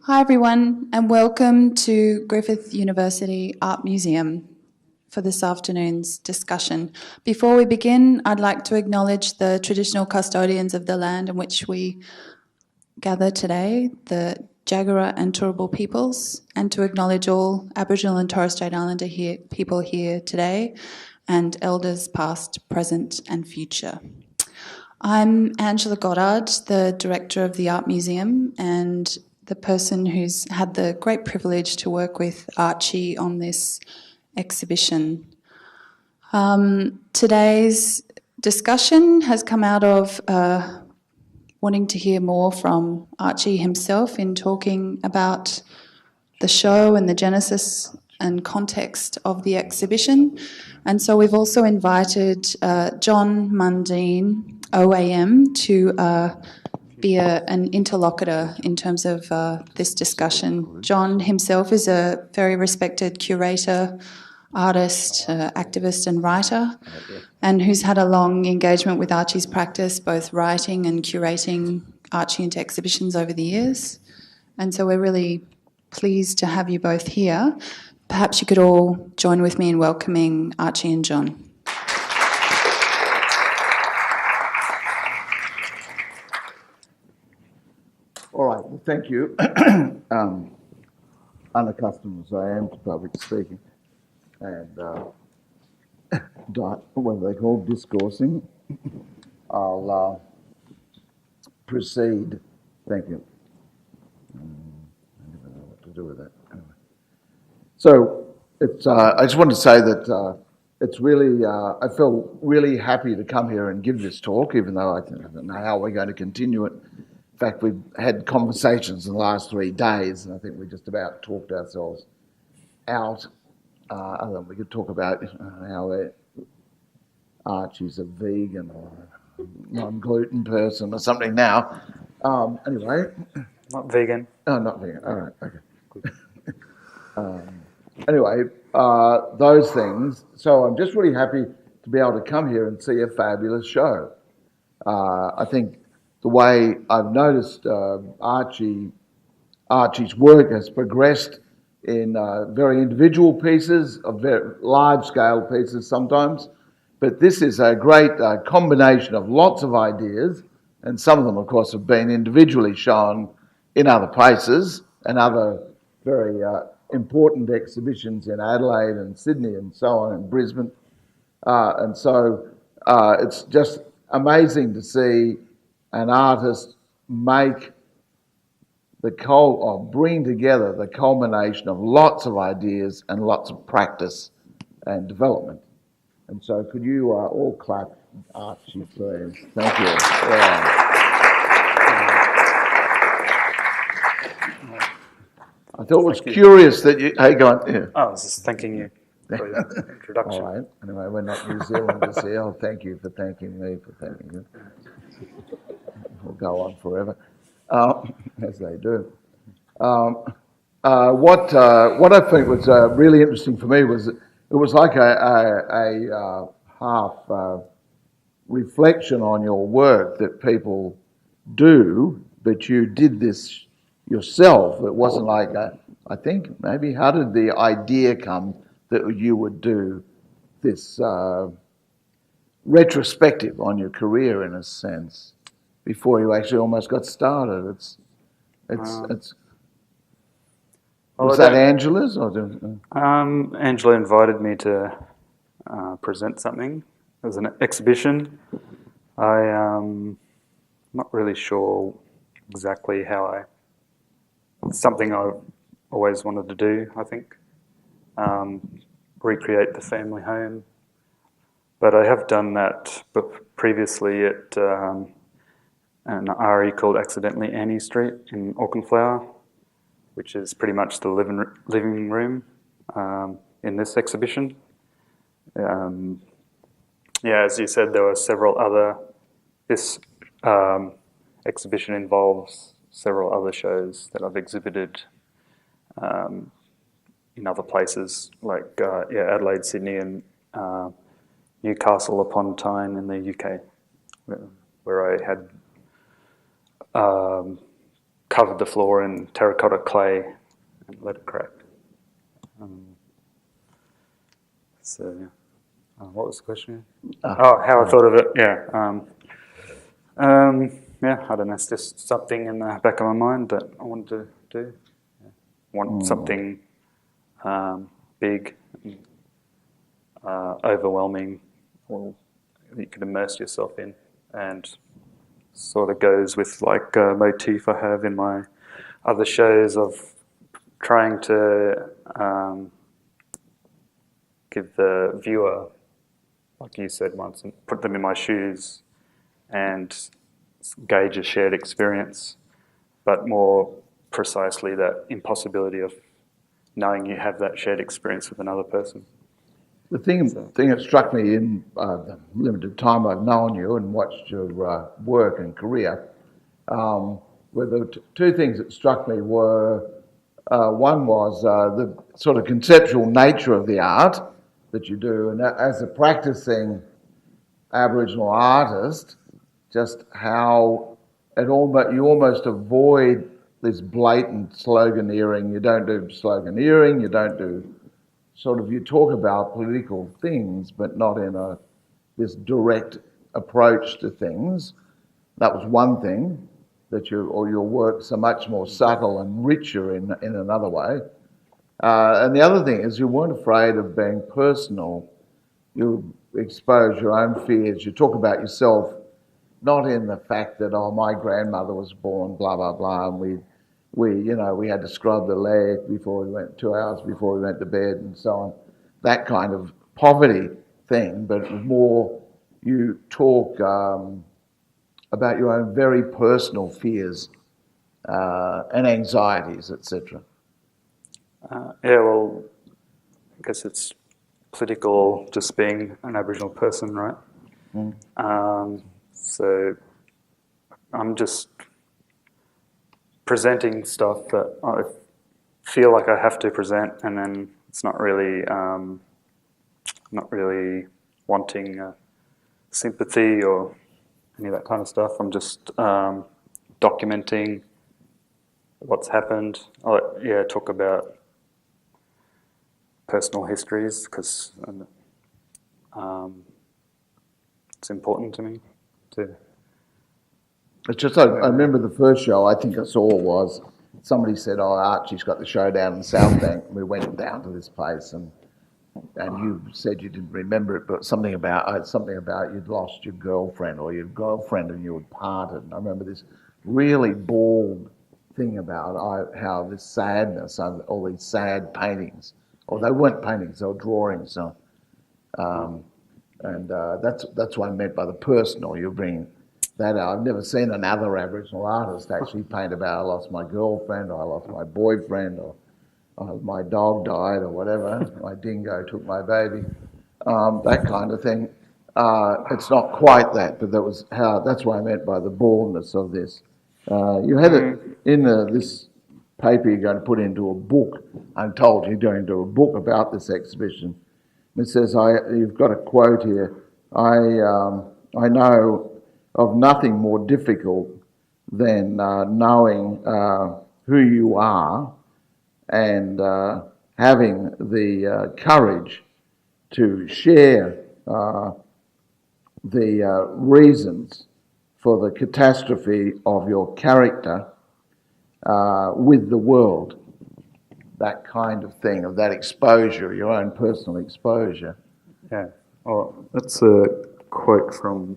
Hi everyone, and welcome to Griffith University Art Museum for this afternoon's discussion. Before we begin, I'd like to acknowledge the traditional custodians of the land in which we gather today, the Jagera and Turrbal peoples, and to acknowledge all Aboriginal and Torres Strait Islander people here today, and elders past, present and future. I'm Angela Goddard, the Director of the Art Museum, and the person who's had the great privilege to work with Archie on this exhibition. Today's discussion has come out of wanting to hear more from Archie himself in talking about the show and the genesis and context of the exhibition. And so we've also invited Djon Mundine, OAM, to be an interlocutor in terms of this discussion. Djon himself is a very respected curator, artist, activist and writer, and who's had a long engagement with Archie's practice, both writing and curating Archie into exhibitions over the years. And so we're really pleased to have you both here. Perhaps you could all join with me in welcoming Archie and Djon. All right, well, thank you. Unaccustomed as I am to public speaking and what are they called, discoursing, I'll proceed. Thank you. I never know what to do with that. Anyway. So it's. I just want to say that it's really. I feel really happy to come here and give this talk, even though I don't know how we're going to continue it. In fact, we've had conversations in the last 3 days, and I think we just about talked ourselves out. Other than we could talk about how Archie's a vegan or a non-gluten person or something now. Anyway. Not vegan. Oh, not vegan. All right, okay. Anyway, those things. So I'm just really happy to be able to come here and see a fabulous show. I think the way I've noticed Archie's work has progressed in very individual pieces, of very large-scale pieces sometimes, but this is a great combination of lots of ideas, and some of them, of course, have been individually shown in other places and other very important exhibitions in Adelaide and Sydney and so on, and Brisbane. And so it's just amazing to see an artist make bring together the culmination of lots of ideas and lots of practice and development. And so could you all clap Archie, please? Thank you. Yeah. I thought it was curious that you... Hey, go on. Yeah. I was just thanking you for your introduction. All right. Anyway, we're not New Zealanders here. Oh, thank you for thanking me for thanking you. We'll go on forever, as they do. What I think was really interesting for me was it was like a half reflection on your work that people do, but you did this yourself. It wasn't like I think maybe how did the idea come that you would do this retrospective on your career in a sense before you actually almost got started? It's was that Angela's or? Angela invited me to present something. It was an exhibition. I'm not really sure exactly how it's something I've always wanted to do, I think. Recreate the family home. But I have done that previously at an RE called Accidentally Annie Street in Auckland Flower, which is pretty much the living room in this exhibition. As you said, there were several other... This exhibition involves several other shows that I've exhibited in other places, like Adelaide, Sydney, and Newcastle upon Tyne in the UK, where I had covered the floor in terracotta clay and let it crack. So, yeah. What was the question? How I thought of it. Yeah. Yeah, I don't know. It's just something in the back of my mind that I wanted to do. Yeah. Want something big, overwhelming, or that you could immerse yourself in, and sort of goes with like a motif I have in my other shows of trying to give the viewer, like you said once, and put them in my shoes and gauge a shared experience, but more precisely that impossibility of knowing you have that shared experience with another person. The thing that struck me in the limited time I've known you and watched your work and career, were the two things that struck me were, one was the sort of conceptual nature of the art that you do, and as a practicing Aboriginal artist, just how you almost avoid this blatant sloganeering. You don't do sloganeering, you don't do you talk about political things, but not in this direct approach to things. That was one thing, that your works are much more subtle and richer in another way. And the other thing is you weren't afraid of being personal. You expose your own fears. You talk about yourself, not in the fact that, my grandmother was born, blah, blah, blah, and we had to scrub the leg before we went, 2 hours before we went to bed and so on. That kind of poverty thing, but more you talk about your own very personal fears and anxieties, etc. Yeah, well, I guess it's political just being an Aboriginal person, right? So I'm just presenting stuff that I feel like I have to present, and then it's not really wanting sympathy or any of that kind of stuff. I'm just documenting what's happened. Talk about personal histories because it's important to me to. It's just, I remember the first show I think I saw was somebody said, Archie's got the show down in the South Bank. And we went down to this place and you said you didn't remember it, but something about you'd lost your girlfriend or your girlfriend and you had parted. And I remember this really bald thing about how this sadness, all these sad paintings, or they weren't paintings, they were drawings. So, that's what I meant by the personal. You're bringing that out. I've never seen another Aboriginal artist actually paint about I lost my girlfriend or I lost my boyfriend or my dog died or whatever, my dingo took my baby, that kind of thing. It's not quite that, but that's what I meant by the baldness of this. You had it in this paper you're going to put into a book. I'm told you're going to do a book about this exhibition. It says, you've got a quote here, I know of nothing more difficult than knowing who you are and having the courage to share the reasons for the catastrophe of your character with the world. That kind of thing, of that exposure, your own personal exposure. Yeah, well, that's a quote from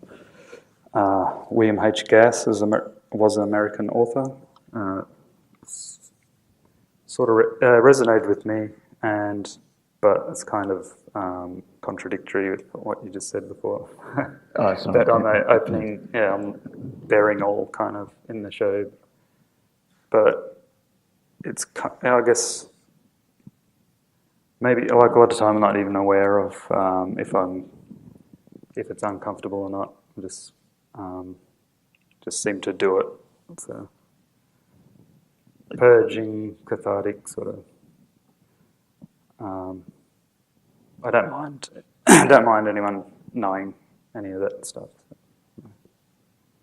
William H. Gass, was an American author. Sort of resonated with me, but it's kind of contradictory with what you just said before. That on the opening, I'm bearing all kind of in the show, but it's, I guess, maybe like a lot of time I'm not even aware of if it's uncomfortable or not. I just seem to do it. It's a purging, cathartic sort of. I don't mind. I don't mind anyone knowing any of that stuff.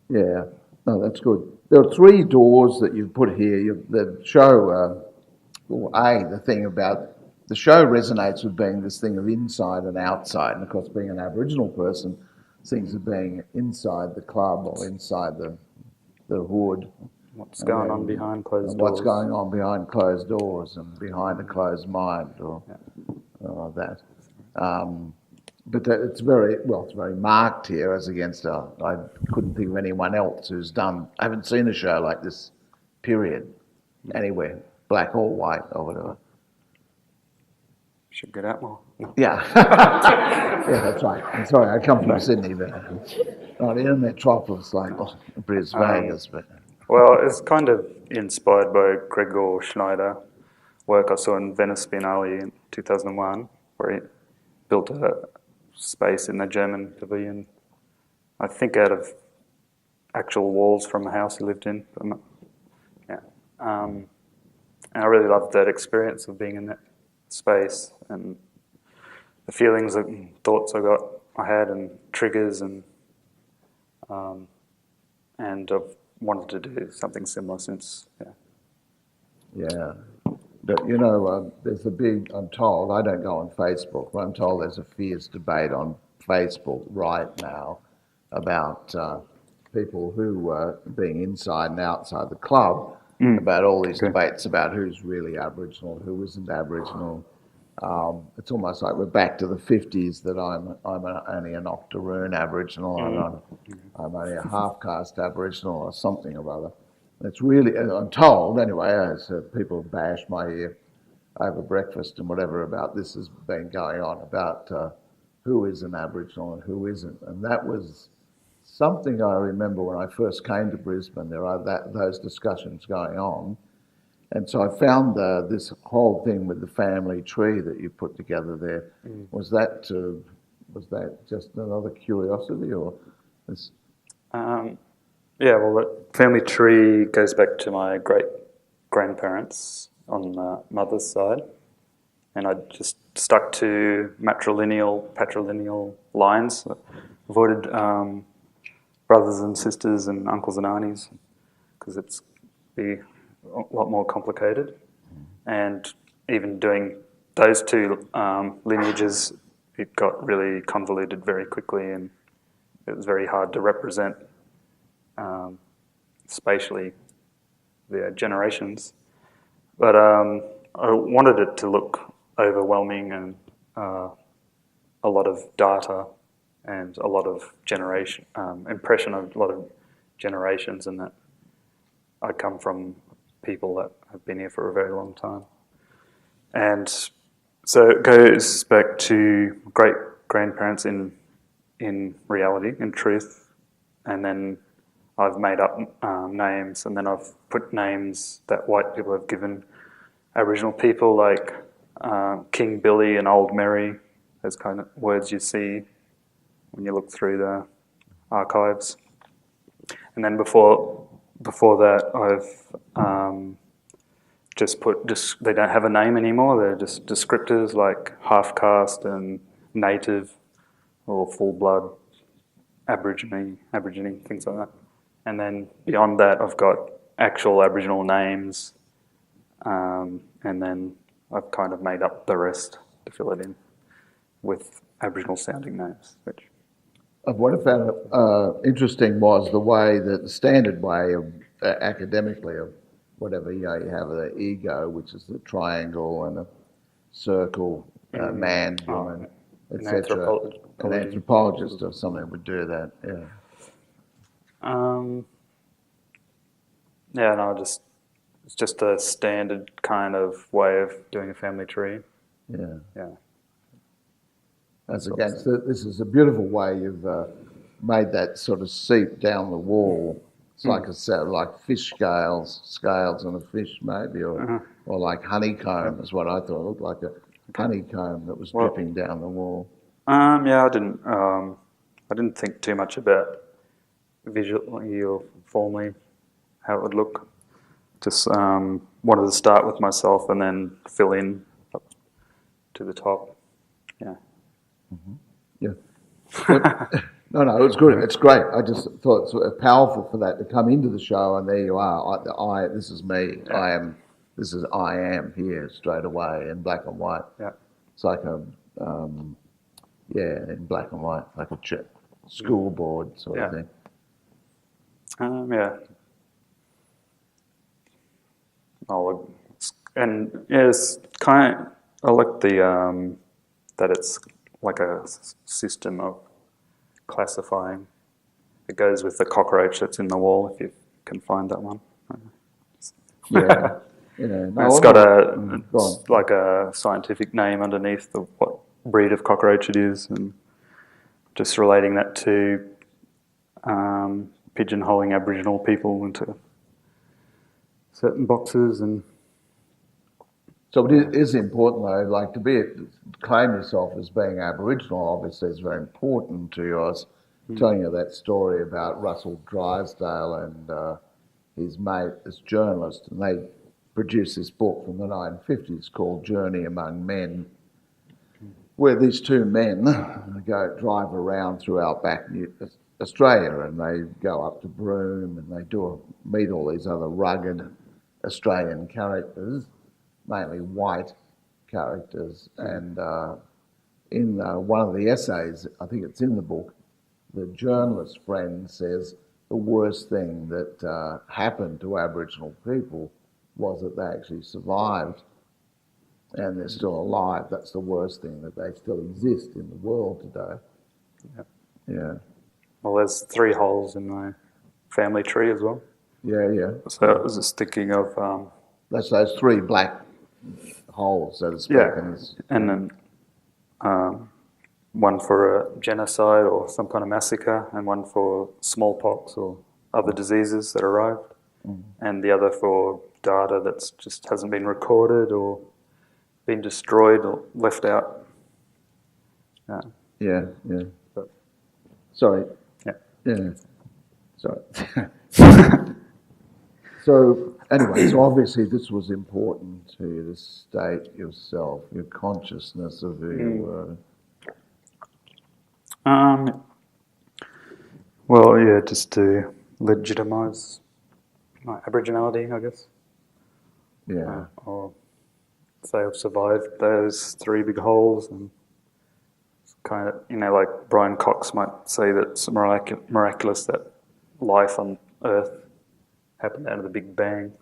Yeah, Oh, that's good. There are 3 doors that you've put here. The show, the thing about the show resonates with being this thing of inside and outside, and of course, being an Aboriginal person, thinks of being inside the club or inside the hood. What's going on behind closed doors? What's going on behind closed doors and behind a closed mind, or that. But it's very marked here as against. I couldn't think of anyone else who's done. I haven't seen a show like this, period, anywhere, black or white or whatever. Should get out more. Yeah, yeah, that's right. I'm sorry, I come from Sydney, but not in the metropolis like Brisbane, Vegas, but. Well, it's kind of inspired by Gregor Schneider work I saw in Venice Biennale in 2001, where he built a space in the German pavilion, I think out of actual walls from a house he lived in. And I really loved that experience of being in that space and the feelings and thoughts I had and triggers and I've wanted to do something similar since. Yeah. But, there's a big, I'm told, I don't go on Facebook, but I'm told there's a fierce debate on Facebook right now about people who are being inside and outside the club, about all these debates about who's really Aboriginal, who isn't Aboriginal. It's almost like we're back to the 50s that I'm only an octoroon Aboriginal, I'm only a half-caste Aboriginal or something or other. It's really, I'm told anyway, as people bash my ear over breakfast and whatever about this has been going on about who is an Aboriginal and who isn't. And that was something I remember when I first came to Brisbane. There are those discussions going on. And so I found this whole thing with the family tree that you put together there. Was that just another curiosity or this? Yeah, well, the family tree goes back to my great-grandparents on the mother's side, and I just stuck to patrilineal lines, avoided brothers and sisters and uncles and aunties, because it's a lot more complicated. And even doing those 2 lineages, it got really convoluted very quickly, and it was very hard to represent spatially the generations. But I wanted it to look overwhelming and a lot of data and a lot of impression of a lot of generations, and that I come from people that have been here for a very long time. And so it goes back to great-grandparents in reality, in truth, and then I've made up names, and then I've put names that white people have given Aboriginal people, like King Billy and Old Mary, those kind of words you see when you look through the archives. And then before that, I've just put, they don't have a name anymore, they're just descriptors like half-caste and native or full-blood Aborigine, things like that. And then beyond that, I've got actual Aboriginal names, and then I've kind of made up the rest to fill it in with Aboriginal sounding names. What I found interesting was the way that the standard way of academically of whatever, you have the ego, which is the triangle, and a circle, man, woman, etc. An anthropologist or something would do that, yeah. It's just a standard kind of way of doing a family tree. Yeah. As against, this is a beautiful way you've made that sort of seep down the wall. It's like a set, like fish scales on a fish maybe, or like honeycomb is what I thought. It looked like a honeycomb that was dripping down the wall. I didn't think too much about visually or formally how it would look. Just wanted to start with myself and then fill in up to the top. Yeah. Yeah. No, it's good. It's great. I just thought it's sort of powerful for that to come into the show, and there you are. This is me. Yeah. I am here straight away in black and white. Yeah. It's like in black and white, like a school board sort of thing. Yeah. It's kind of, I like the that it's like a system of classifying. It goes with the cockroach that's in the wall, if you can find that one. Yeah. It's got like a scientific name underneath what breed of cockroach it is, and just relating that to pigeonholing Aboriginal people into certain boxes. And so it is important, though, like to claim yourself as being Aboriginal. Obviously, is very important to yours. Telling you that story about Russell Drysdale and his mate, this journalist, and they produced this book from the 1950s called Journey Among Men, where these two men drive around through outback Australia, and they go up to Broome, and they meet all these other rugged Australian characters, mainly white characters. And in one of the essays, I think it's in the book, the journalist friend says the worst thing that happened to Aboriginal people was that they actually survived and they're still alive. That's the worst thing, that they still exist in the world today. Yeah. Well, there's 3 holes in my family tree as well. Yeah. So I was just thinking of... that's those 3 black holes, so to speak. Yeah, and then one for a genocide or some kind of massacre, and one for smallpox or other diseases that arrived, and the other for data that's just hasn't been recorded or been destroyed or left out. Yeah. But, sorry. Yeah. Sorry. So anyway, so obviously this was important to you to state yourself, your consciousness of who you were. Well, yeah, just to legitimise my Aboriginality, I guess. Yeah. Or say I've survived those 3 big holes, and it's kind of, like Brian Cox might say that it's miraculous that life on Earth happened out of the Big Bang.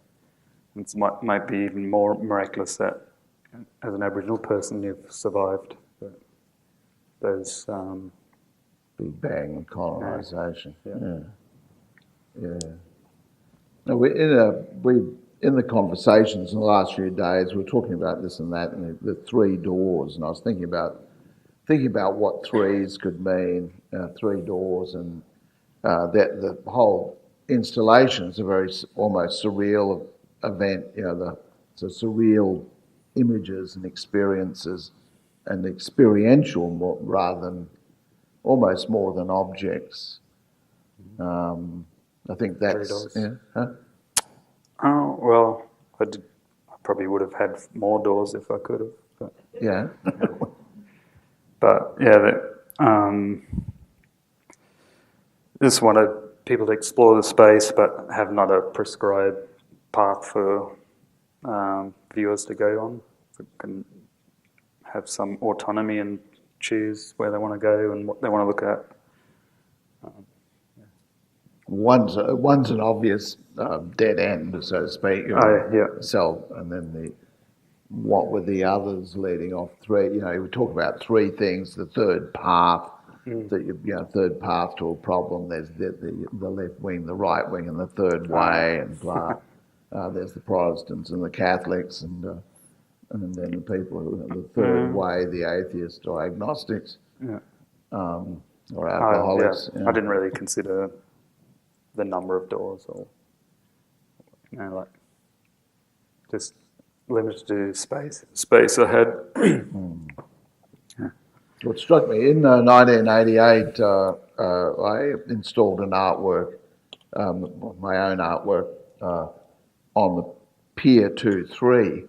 It might be even more miraculous that as an Aboriginal person you've survived those... Big Bang colonisation. Yeah. Now in the conversations in the last few days, we're talking about this and that, and the 3 doors, and I was thinking about what 3s could mean, 3 doors, and that the whole installation is a very almost surreal event. It's a surreal images and experiences, and experiential rather than almost more than objects. I think that's... Yeah. Huh? Oh, well, I probably would have had more doors if I could have. But, yeah. But yeah, just wanted people to explore the space, but have not a prescribed path for viewers to go on. So can have some autonomy and choose where they want to go and what they want to look at. One's an obvious dead end, so to speak. Self, and then what were the others leading off? 3. We talk about 3 things. The third path, third path to a problem. There's the left wing, the right wing, and the third way, and blah. There's the Protestants and the Catholics, and then the people who are the third way, the atheists or agnostics, or alcoholics. I didn't really consider the number of doors, or just limited to space ahead. What struck me in 1988, I installed an artwork, my own artwork, on the Pier 2-3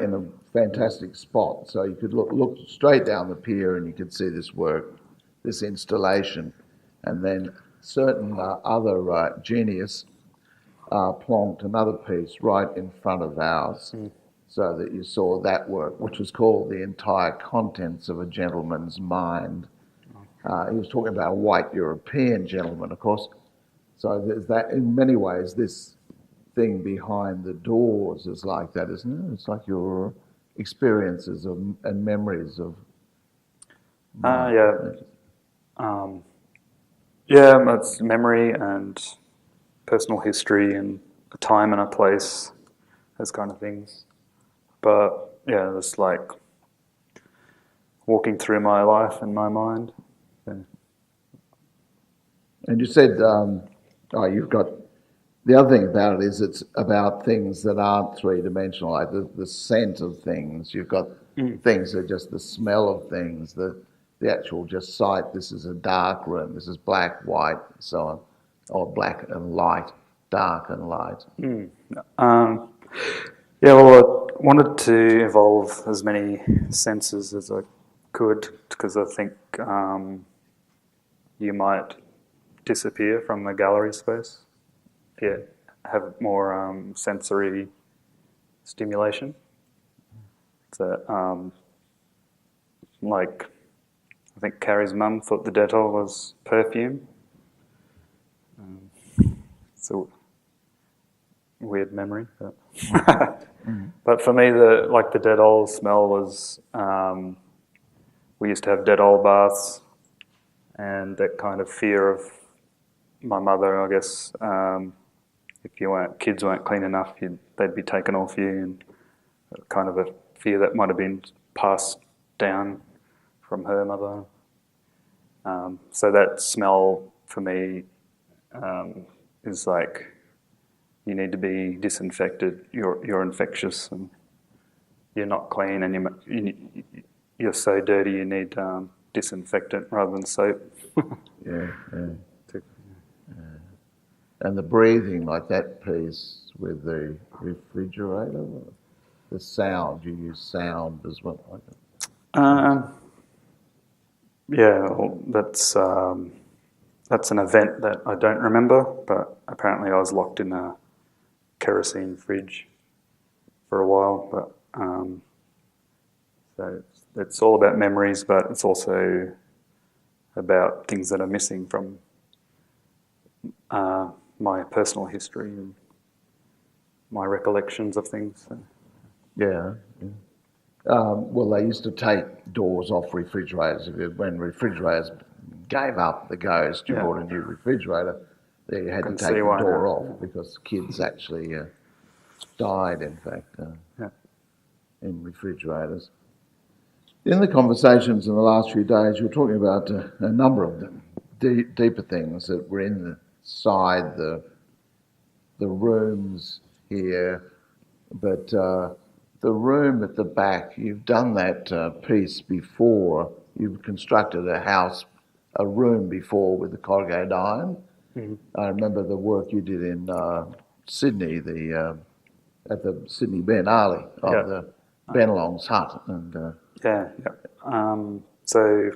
in a fantastic spot. So you could look straight down the pier and you could see this work, this installation. and then certain other genius plonked another piece right in front of ours, so that you saw that work, which was called The Entire Contents of a Gentleman's Mind. He was talking about a white European gentleman, of course. So there's that. In many ways, this thing behind the doors is like that, isn't it? It's like your experiences and memories of. It's memory and personal history and a time and a place, those kind of things. But yeah, it's like walking through my life in my mind. Yeah. And you said, you've got, the other thing about it is it's about things that aren't three-dimensional, like the scent of things. You've got things that are just the smell of things, the actual just sight. This is a dark room, this is black, white, and so on, or black and light, dark and light. I wanted to evolve as many senses as I could, because I think you might disappear from the gallery space if you have more sensory stimulation. So, like, I think Carrie's mum thought the Dettol was perfume. It's a weird memory, but for me, the Dettol smell was. We used to have Dettol baths, and that kind of fear of my mother, I guess. If kids weren't clean enough, they'd be taken off you, and kind of a fear that might have been passed down from her mother. So that smell for me is like, you need to be disinfected. You're infectious, and you're not clean, and you're so dirty. You need disinfectant rather than soap. Yeah. And the breathing, like that piece with the refrigerator, the sound, you use sound as well. That's an event that I don't remember, but apparently I was locked in a kerosene fridge for a while. But so it's all about memories, but it's also about things that are missing from my personal history and my recollections of things. So. Yeah. Well, they used to take doors off refrigerators. When refrigerators gave up the ghost, you bought a new refrigerator, you had to take the door off because kids actually died, in fact, in refrigerators. In the conversations in the last few days, you were talking about a number of deeper things that were inside the rooms here, but the room at the back, you've done that piece before. You've constructed a room before with the corrugated iron. Mm-hmm. I remember the work you did in Sydney, at the Sydney Biennale of the Bennelong's hut. And so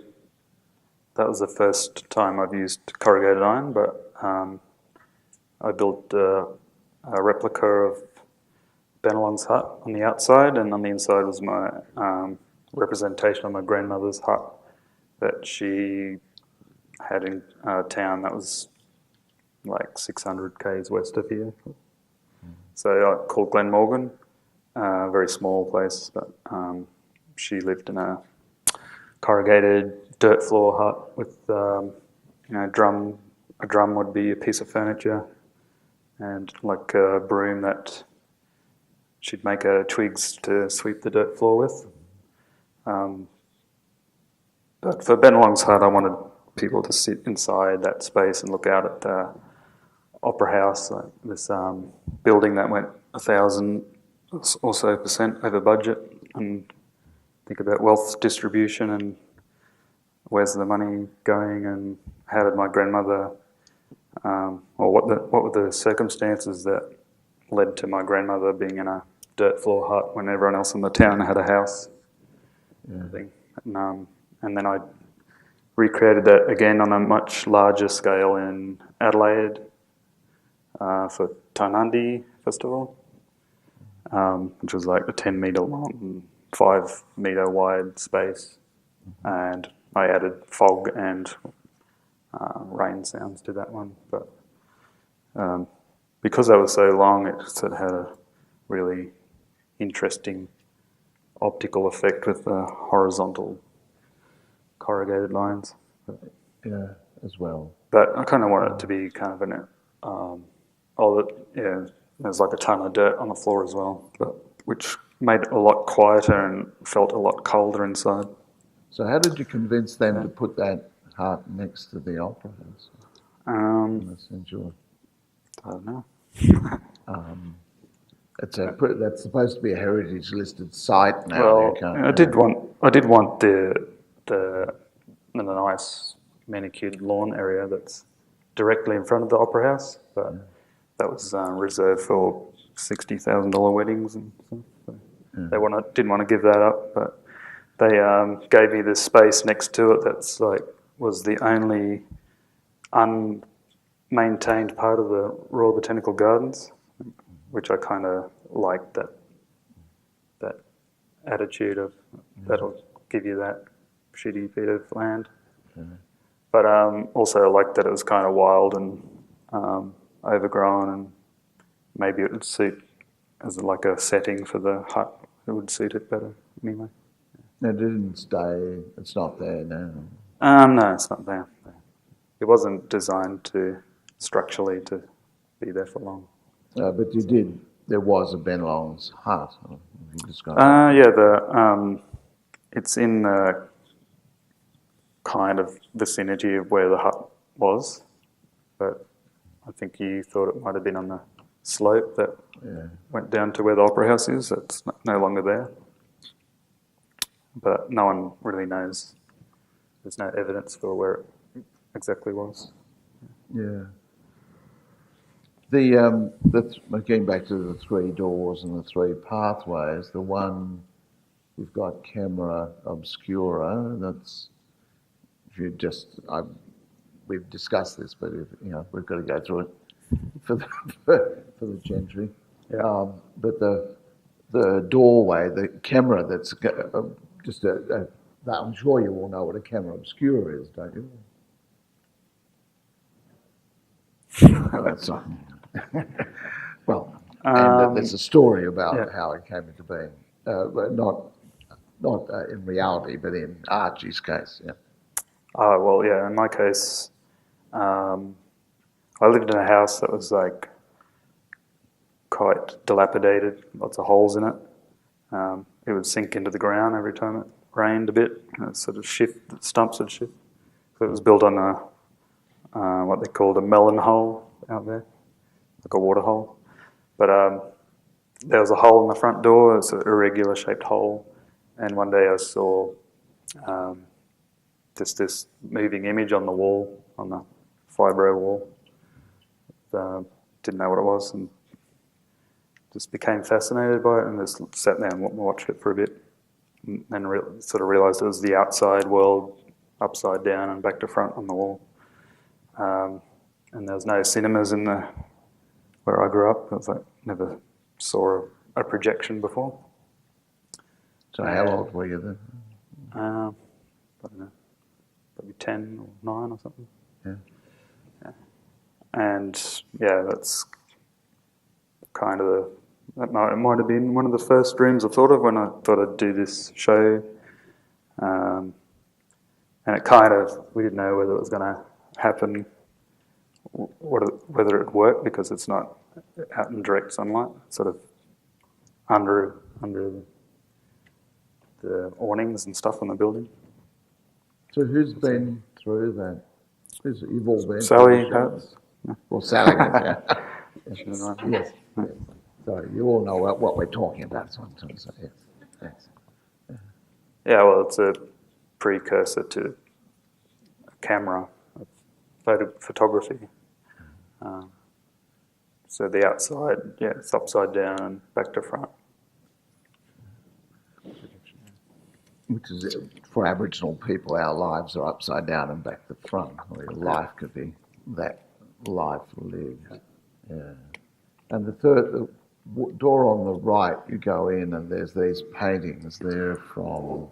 that was the first time I've used corrugated iron, but I built a replica of Bennelong's hut on the outside, and on the inside was my representation of my grandmother's hut that she had in a town that was like 600 k's west of here. So called Glenmorgan, a very small place, but she lived in a corrugated dirt floor hut with a drum. A drum would be a piece of furniture, and like a broom that she'd make twigs to sweep the dirt floor with. But for Bennelong's hut, I wanted people to sit inside that space and look out at the Opera House, like this building that went 1,000 or so % over budget, and think about wealth distribution and where's the money going, and how did my grandmother, or what were the circumstances that led to my grandmother being in a dirt floor hut when everyone else in the town had a house. Yeah. Thing. And then I recreated that again on a much larger scale in Adelaide for Tainandi Festival, which was like a 10-metre long and 5-metre wide space. And I added fog and rain sounds to that one. But because that was so long, it sort of had a really interesting optical effect with the horizontal corrugated lines. Yeah, as well. But I kind of wanted it to be kind of there's like a ton of dirt on the floor as well, but which made it a lot quieter and felt a lot colder inside. So how did you convince them to put that heart next to the opera house? I don't know. That's supposed to be a heritage listed site now. Well, I did want the nice manicured lawn area that's directly in front of the opera house, but that was reserved for $60,000 weddings and stuff. So they didn't want to give that up, but they gave me this space next to it that's was the only unmaintained part of the Royal Botanical Gardens, which I kind of liked that attitude of that'll give you that shitty bit of land. But also I liked that it was kind of wild and overgrown, and maybe it would suit as like a setting for the hut. It would suit it better anyway. It didn't stay. It's not there now. No, it's not there. It wasn't designed structurally to be there for long. But you did. There was a Benelong's hut. You described it's in the kind of vicinity of where the hut was, but I think you thought it might have been on the slope that went down to where the opera house is. It's no longer there, but no one really knows. There's no evidence for where it exactly was. Yeah. Getting back to the 3 doors and the 3 pathways, the one we've got camera Obscura. That's we've discussed this, but we've got to go through it for the gentry. Yeah. But the doorway, the camera that's just I'm sure you all know what a camera Obscura is, don't you? No, that's not. Well, and there's a story about how it came into being, but not in reality, but in Archie's case. Yeah. Well, yeah. In my case, I lived in a house that was quite dilapidated, lots of holes in it. It would sink into the ground every time it rained a bit. And it sort of shift, the stumps would shift. So it was built on what they called a melon hole out there, like a water hole. But there was a hole in the front door. It's an irregular shaped hole. And one day I saw just this moving image on the wall, on the fibro wall. Didn't know what it was and just became fascinated by it and just sat there and watched it for a bit. And sort of realised it was the outside world upside down and back to front on the wall. And there was no cinemas where I grew up. I was never saw a projection before. So how old were you then? I don't know, probably 10 or 9 or something. Yeah. And that's kind of it might have been one of the first dreams I thought of when I thought I'd do this show. And it kind of, we didn't know whether it was going to happen, whether it would work, because it's not out in direct sunlight, sort of under the awnings and stuff on the building. So who's been through that? You've all been Sally through the has. show? Well, Sally, yeah. Yes. So you all know what we're talking about. So yes. Yeah, well, it's a precursor to a camera, photography. So the outside, it's upside down and back to front. Which because for Aboriginal people, our lives are upside down and back to front. Or your life could be that life lived. Yeah. And the door on the right, you go in and there's these paintings there from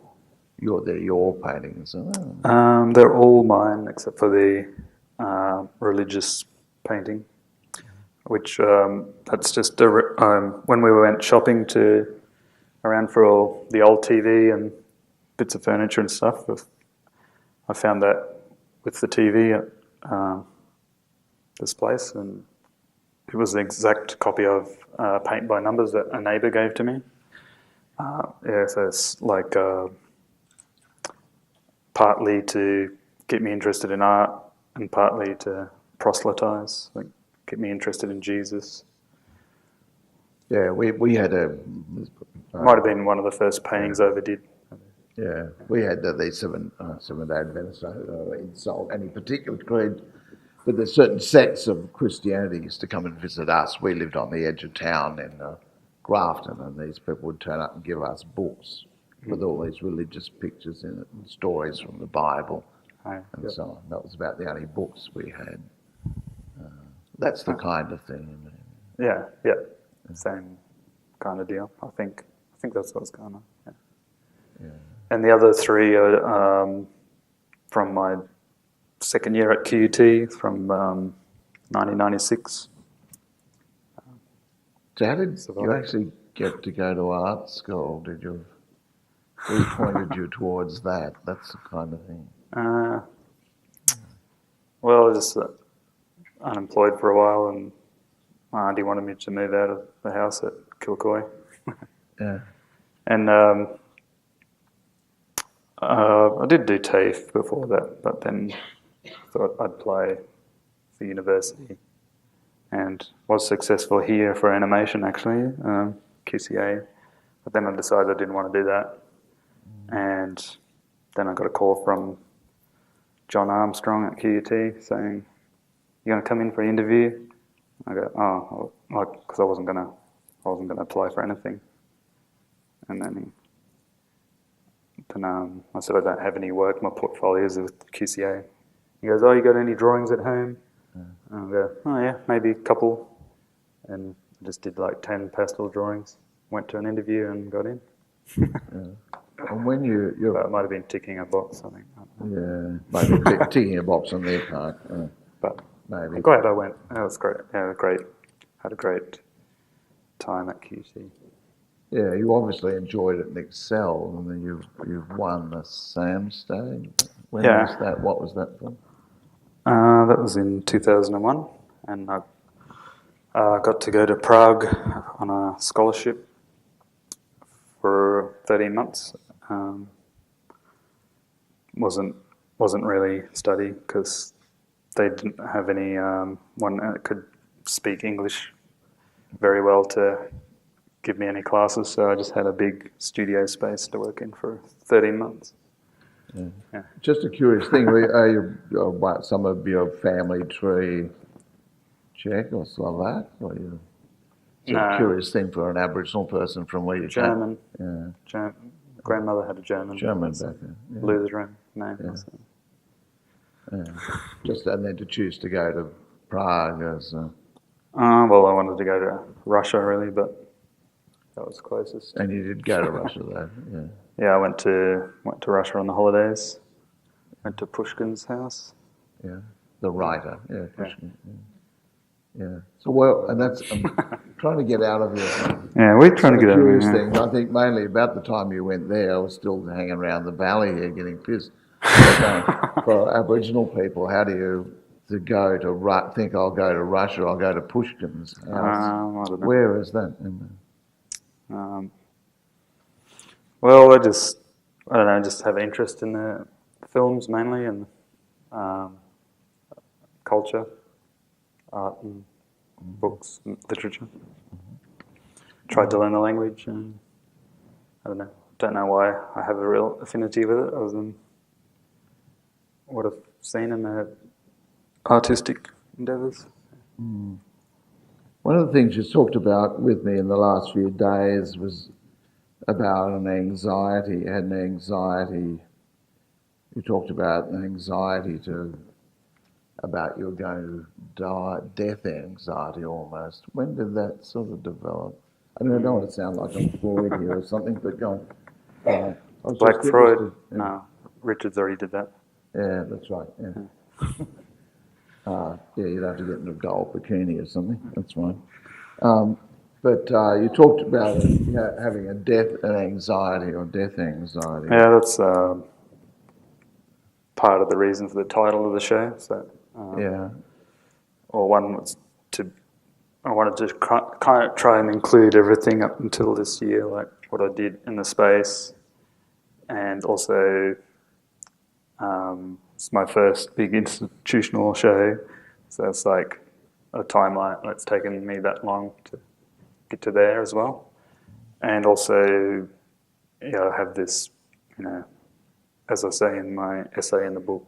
your paintings. They're all mine except for the religious painting, which that's just when we went shopping around for all the old TV and bits of furniture and stuff. I found that with the TV at this place, and it was the exact copy of Paint by Numbers that a neighbour gave to me. So it's like partly to get me interested in art and partly to proselytise, like get me interested in Jesus. Yeah, we had Might have been one of the first paintings I ever did. Yeah, we had these Seventh-day Adventists insult any particular creed, but there's certain sects of Christianity used to come and visit us. We lived on the edge of town in Grafton, and these people would turn up and give us books with all these religious pictures in it and stories from the Bible and so on. That was about the only books we had. That's the kind of thing. Yeah, same kind of deal. I think that's what's going on. Yeah. And the other three are from my second year at QUT, from 1996. So how did you actually get to go to art school? Did you? Who pointed you towards that? That's the kind of thing. Well, I was just unemployed for a while, and my auntie wanted me to move out of the house at Kilcoy. Yeah. And I did do TAFE before that, but then thought I'd apply for university, and was successful here for animation actually, QCA. But then I decided I didn't want to do that, and then I got a call from John Armstrong at QUT saying, "You going to come in for an interview?" I go, "Oh," because I wasn't gonna apply for anything, and then I said, "I don't have any work. My portfolio's with QCA." He goes, "Oh, you got any drawings at home?" And I go, "Oh yeah, maybe a couple." And I just did like 10 pastel drawings. Went to an interview and got in. And when you're It might have been ticking a box, I think. Yeah, maybe ticking a box on their part. But maybe. I'm glad I went. It was great. Yeah, great. Had a great time at QC. Yeah, you obviously enjoyed it and excelled, and then you've won the Sam stage. When was that? What was that for? That was in 2001, and I got to go to Prague on a scholarship for 13 months. Wasn't really study because they didn't have any one that could speak English very well to give me any classes, so I just had a big studio space to work in for 13 months. Yeah. Just a curious thing, are you some of your family tree Czech or Slovak? Or it's a curious thing for an Aboriginal person from where you German. came. Yeah. Grandmother had a German back then. Yeah. Lutheran name. Yeah. Just and then to choose to go to Prague as. Well, I wanted to go to Russia really, but that was closest. And you did go to Russia though. Yeah. Yeah, I went to Russia on the holidays. Went to Pushkin's house. Yeah, the writer. Yeah, Pushkin. Yeah. So and that's I'm trying to get out of here. Yeah, we're trying to get out of here. Curious thing. I think mainly about the time you went there, I was still hanging around the valley here, getting pissed. For Aboriginal people, how do you go to think I'll go to Russia? I'll go to Pushkin's house. I don't know. Where is that? Well, I don't know, just have interest in the films mainly and culture, art and books and literature. Tried to learn the language and I don't know why I have a real affinity with it other than what I've seen in the artistic endeavours. One of the things you talked about with me in the last few days was about an anxiety. You had an anxiety. You talked about an anxiety about you were going to die, death anxiety almost. When did that sort of develop? I don't want to sound like I'm Freud here or something, but go on. I was Black just Freud? interested. Yeah. No, Richard's already did that. Yeah, that's right. Yeah. You'd have to get in a gold bikini or something. That's fine. But you talked about having an anxiety or death anxiety. Yeah, that's part of the reason for the title of the show. So, or one was I wanted to kind of try and include everything up until this year, like what I did in the space, and also it's my first big institutional show, so it's like a timeline. It's taken me that long to get to there as well, and also I have this, as I say in my essay in the book,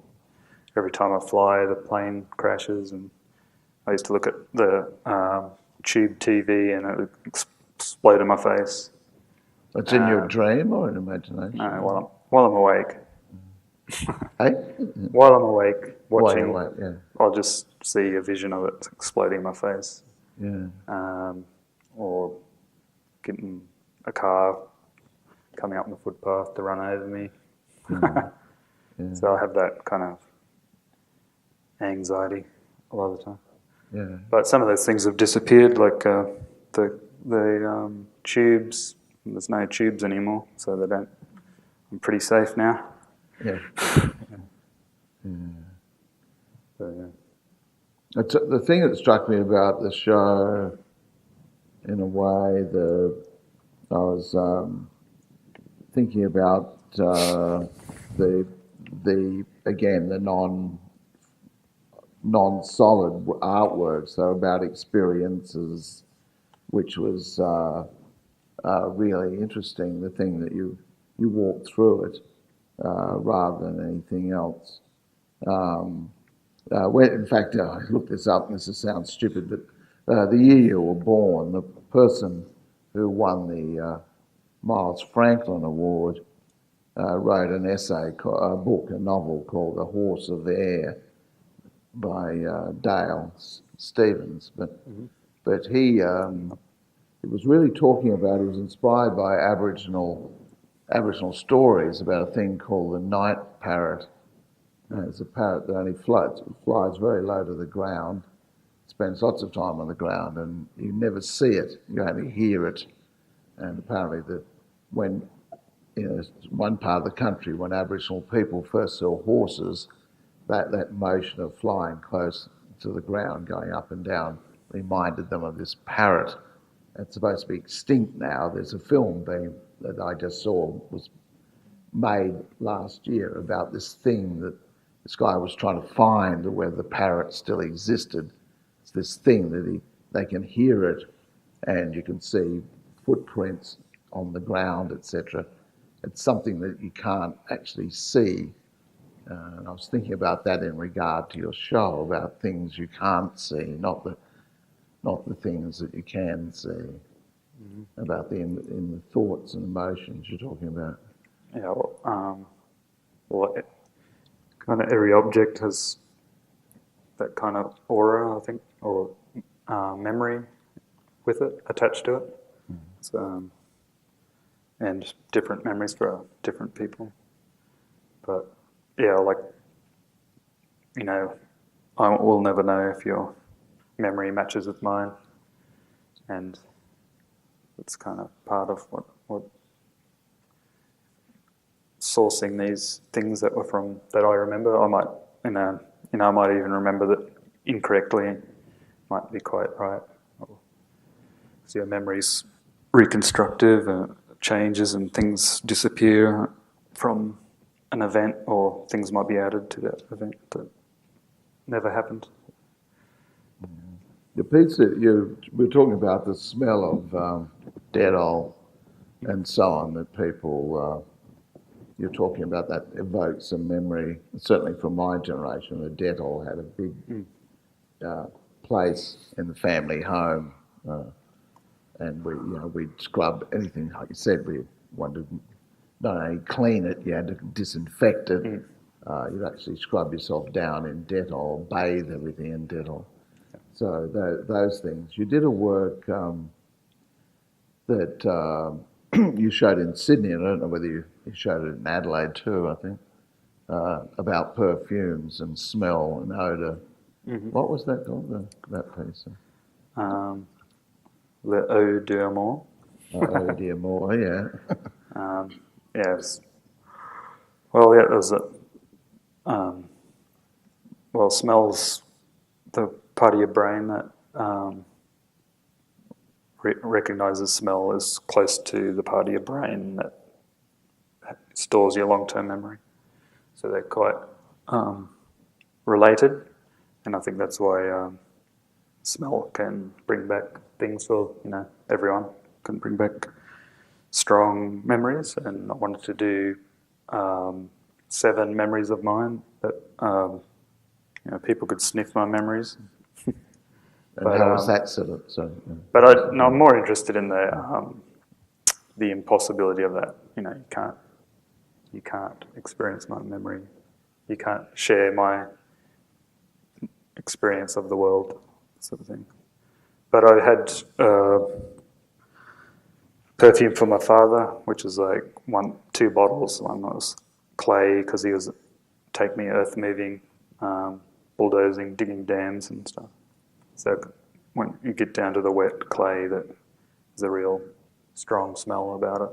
every time I fly, the plane crashes, and I used to look at the tube TV and it would explode in my face. That's in your dream or in imagination? No, while I'm awake. Hey? While I'm awake, watching, while you're awake, I'll just see a vision of it exploding in my face. Yeah. Or getting a car coming up the footpath to run over me. Yeah. So I have that kind of anxiety a lot of the time. Yeah. But some of those things have disappeared, like the tubes. There's no tubes anymore, so they don't. I'm pretty safe now. Yeah. So, yeah. The thing that struck me about the show, in a way, I was thinking about the non-solid artwork, so about experiences, which was really interesting. The thing that you walk through it rather than anything else. In fact, I looked this up, and this sounds stupid, but the year you were born, the person who won the Miles Franklin Award wrote an essay, a novel called The Horse of Air by Dale Stevens. But he was really talking about, he was inspired by Aboriginal stories about a thing called the night parrot. It's a parrot that only flies very low to the ground, spends lots of time on the ground, and you never see it, you only hear it. And apparently when in one part of the country, when Aboriginal people first saw horses, that motion of flying close to the ground, going up and down, reminded them of this parrot. It's supposed to be extinct now. There's a film that I just saw was made last year about this thing that this guy was trying to find, whether the parrot still existed. It's this thing that they can hear it, and you can see footprints on the ground, etc. It's something that you can't actually see. And I was thinking about that in regard to your show, about things you can't see, not the things that you can see, about in the thoughts and emotions you're talking about. Yeah, kind of every object has that kind of aura, I think, or memory with it, attached to it. So, and different memories for different people. But yeah, I will never know if your memory matches with mine, and it's kind of part of what sourcing these things that I remember. I might, I might even remember that incorrectly, might be quite right. So your memory's reconstructive, changes and things disappear from an event, or things might be added to that event that never happened. The piece that we're talking about, the smell of dead oil and so on, that people, you're talking about, that evokes a memory. Certainly from my generation, the Dettol had a big place in the family home, and we'd scrub anything, like you said, wanted to not only clean it, you had to disinfect it. You'd actually scrub yourself down in Dettol, bathe everything in Dettol. So those things. You did a work that you showed in Sydney, and I don't know whether you showed it in Adelaide too, I think, about perfumes and smell and odour. What was that called, that piece? Le Eau d'Amour. Oh, dear more, yeah. Yeah, it was well, smell's the part of your brain that recognizes smell as close to the part of your brain that stores your long-term memory. So they're quite related, and I think that's why smell can bring back things for, everyone can bring back strong memories. And I wanted to do 7 memories of mine that people could sniff my memories. And how was that set up? So, But I'm more interested in the impossibility of that. You can't experience my memory. You can't share my experience of the world, sort of thing. But I had perfume for my father, which is like 2 bottles. One was clay because he was take me earth moving, bulldozing, digging dams and stuff. So when you get down to the wet clay, there's a real strong smell about it.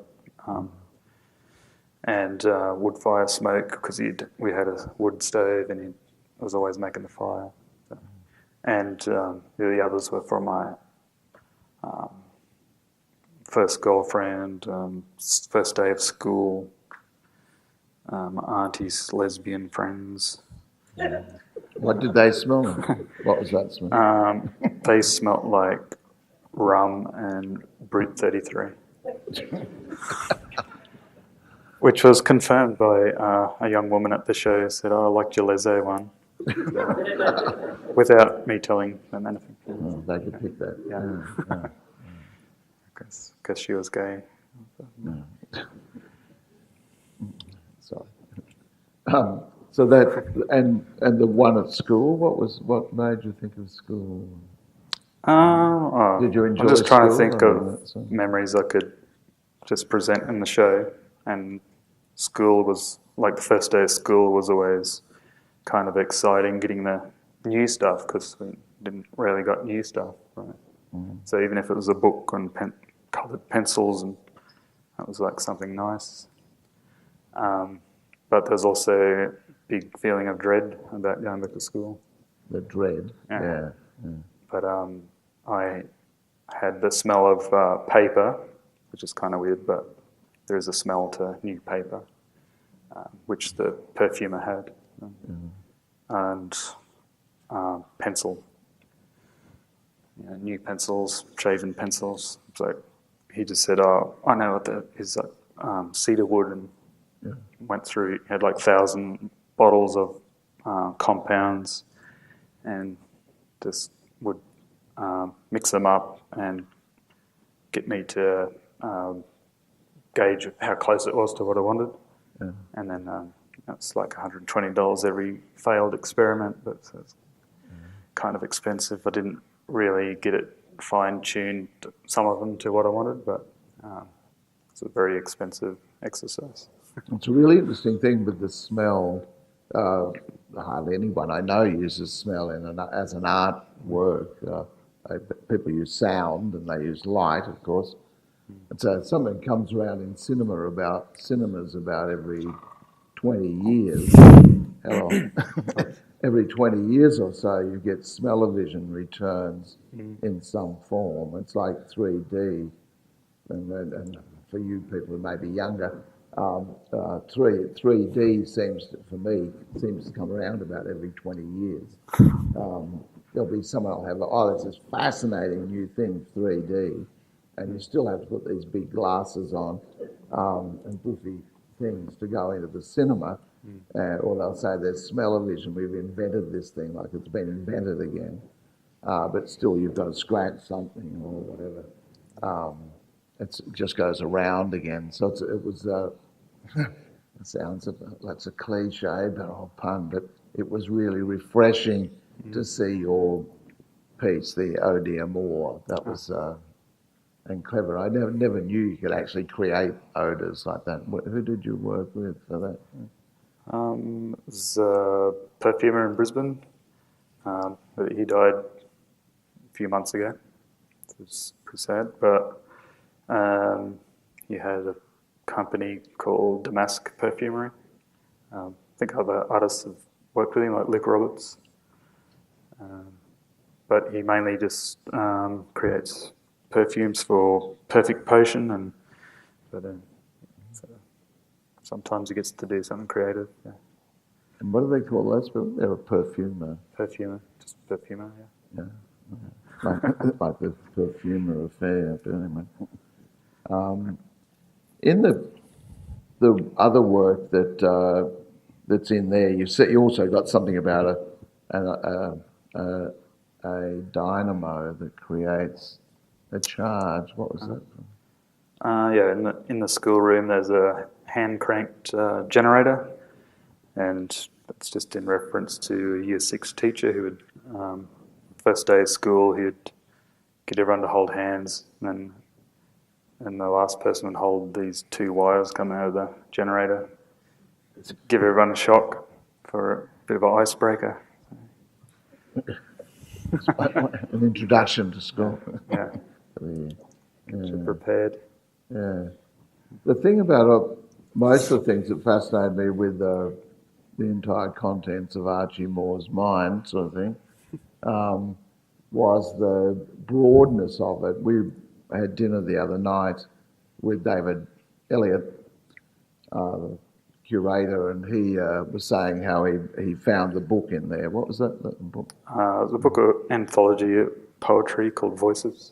And wood fire smoke because we had a wood stove and he was always making the fire. So. And the others were from my first girlfriend, first day of school, my auntie's lesbian friends. what did they smell like? What was that smell? They smelt like rum and Brute 33. Which was confirmed by a young woman at the show, said, "Oh, I liked your Lezo one." Without me telling them anything. Oh, they could pick that. Yeah. Because she was gay. Sorry. So that and the one at school. What made you think of school? Did you enjoy? I'm just trying to school think of memories I could just present in the show, and school was like the first day of school was always kind of exciting, getting the new stuff because we didn't really got new stuff, right? So even if it was a book and coloured pencils, and that was like something nice. But there's also a big feeling of dread about going back to school. The dread, yeah. But I had the smell of paper, which is kind of weird, but there is a smell to new paper, which the perfumer had, and pencil. New pencils, shaven pencils. So he just said, "Oh, I know what that is, cedar wood," and went through. He had like 1,000 bottles of compounds, and just would mix them up and get me to gauge how close it was to what I wanted. And then it's like $120 every failed experiment, but it's kind of expensive. I didn't really get it fine-tuned, some of them, to what I wanted, but it's a very expensive exercise. It's a really interesting thing with the smell. Hardly anyone I know uses smell as an artwork. People use sound and they use light, of course. And so something comes around in cinemas about every 20 years. Every 20 years or so, you get smell-o-vision returns in some form. It's like 3D. And for you people who may be younger, 3D seems to come around about every 20 years. There'll be someone will have, there's this fascinating new thing, 3D, and you still have to put these big glasses on and goofy things to go into the cinema, or they'll say there's smell-o-vision, we've invented this thing, like it's been invented again, but still you've got to scratch something or whatever. it just goes around again. So it was. It sounds that's a cliche, but a pun. But it was really refreshing to see your piece, the Oh Dear Moore. That was and clever. I never knew you could actually create odours like that. Who did you work with for that? There's a perfumer in Brisbane. But he died a few months ago. It was pretty sad. But he had a company called Damask Perfumery. I think other artists have worked with him, like Luke Roberts. But he mainly just creates perfumes for Perfect Potion, but so sometimes he gets to do something creative. Yeah. And what do they call those people? They're a perfumer. Perfumer, just perfumer, yeah. Yeah. Like the perfumer affair, but anyway. In the other work that's in there, you also got something about a dynamo that creates a charge. What was that from? Yeah, in the schoolroom there's a hand cranked generator, and that's just in reference to a Year 6 teacher who would first day of school he'd get everyone to hold hands, and the last person would hold these 2 wires coming out of the generator to give everyone a shock for a bit of an icebreaker. An introduction to school. Yeah. Yeah. Prepared. Yeah. The thing about most of the things that fascinated me with the entire contents of Archie Moore's mind, sort of thing, was the broadness of it. We had dinner the other night with David Elliott, the curator, and he was saying how he found the book in there. What was that book? It was a book of anthology of poetry called Voices.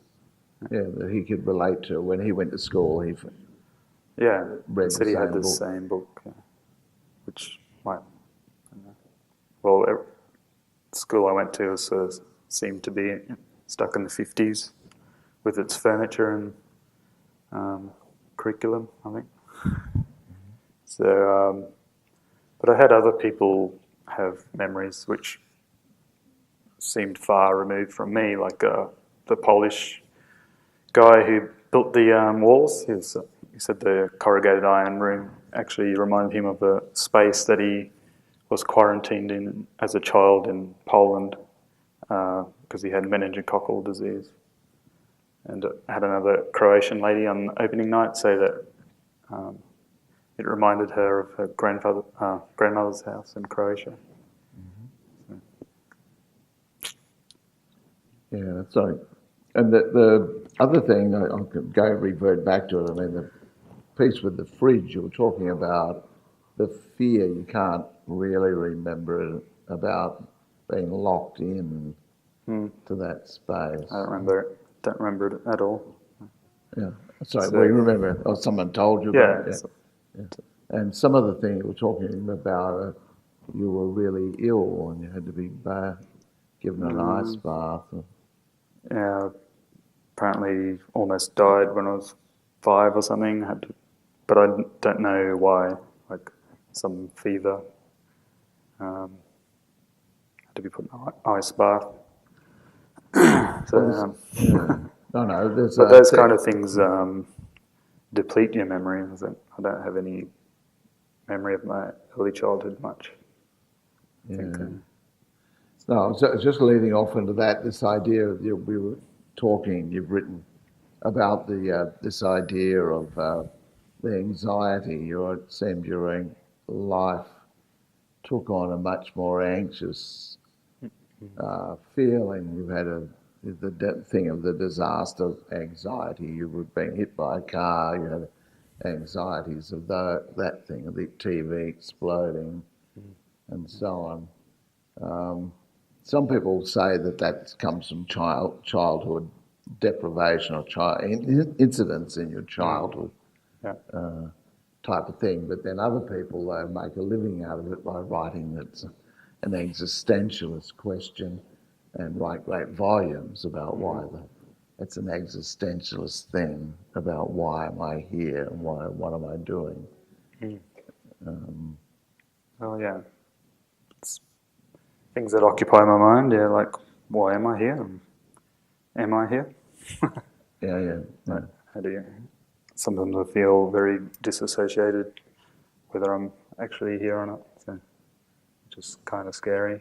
Yeah, that he could relate to when he went to school. He read said he had the same book, which might. Well, the school I went to seemed to be stuck in the 50s with its furniture and curriculum, I think. So, but I had other people have memories which seemed far removed from me, like the Polish guy who built the walls. He said the corrugated iron room actually reminded him of a space that he was quarantined in as a child in Poland because he had meningococcal disease. And I had another Croatian lady on opening night say that it reminded her of her grandmother's house in Croatia. Mm-hmm. So. Yeah, sorry. And the other thing, I could revert back to it, I mean, the piece with the fridge, you were talking about the fear, you can't really remember it, about being locked in to that space. I don't remember it at all. Yeah, sorry, well, you remember, or someone told you about it? Yeah. And some of the things you were talking about, you were really ill and you had to be given an ice bath. Yeah, apparently almost died when I was 5 or something. But I don't know why. Like some fever. Had to be put in an ice bath. So, but those kind of things deplete your memory. I don't have any memory of my early childhood much. No, so just leading off into that, this idea of we were talking, you've written about this idea of the anxiety it seemed during life took on a much more anxious feeling. You've had the thing of the disaster anxiety. You were being hit by a car. You had anxieties of that thing, of the TV exploding, and so on. Some people say that comes from childhood deprivation or incidents in your childhood type of thing. But then other people make a living out of it by writing that's an existentialist question and write great volumes about why it's an existentialist thing about why am I here and what am I doing. Well, yeah. It's things that occupy my mind, yeah, like, why am I here? And am I here? Yeah. How do you... Sometimes I feel very disassociated whether I'm actually here or not, so which is kind of scary.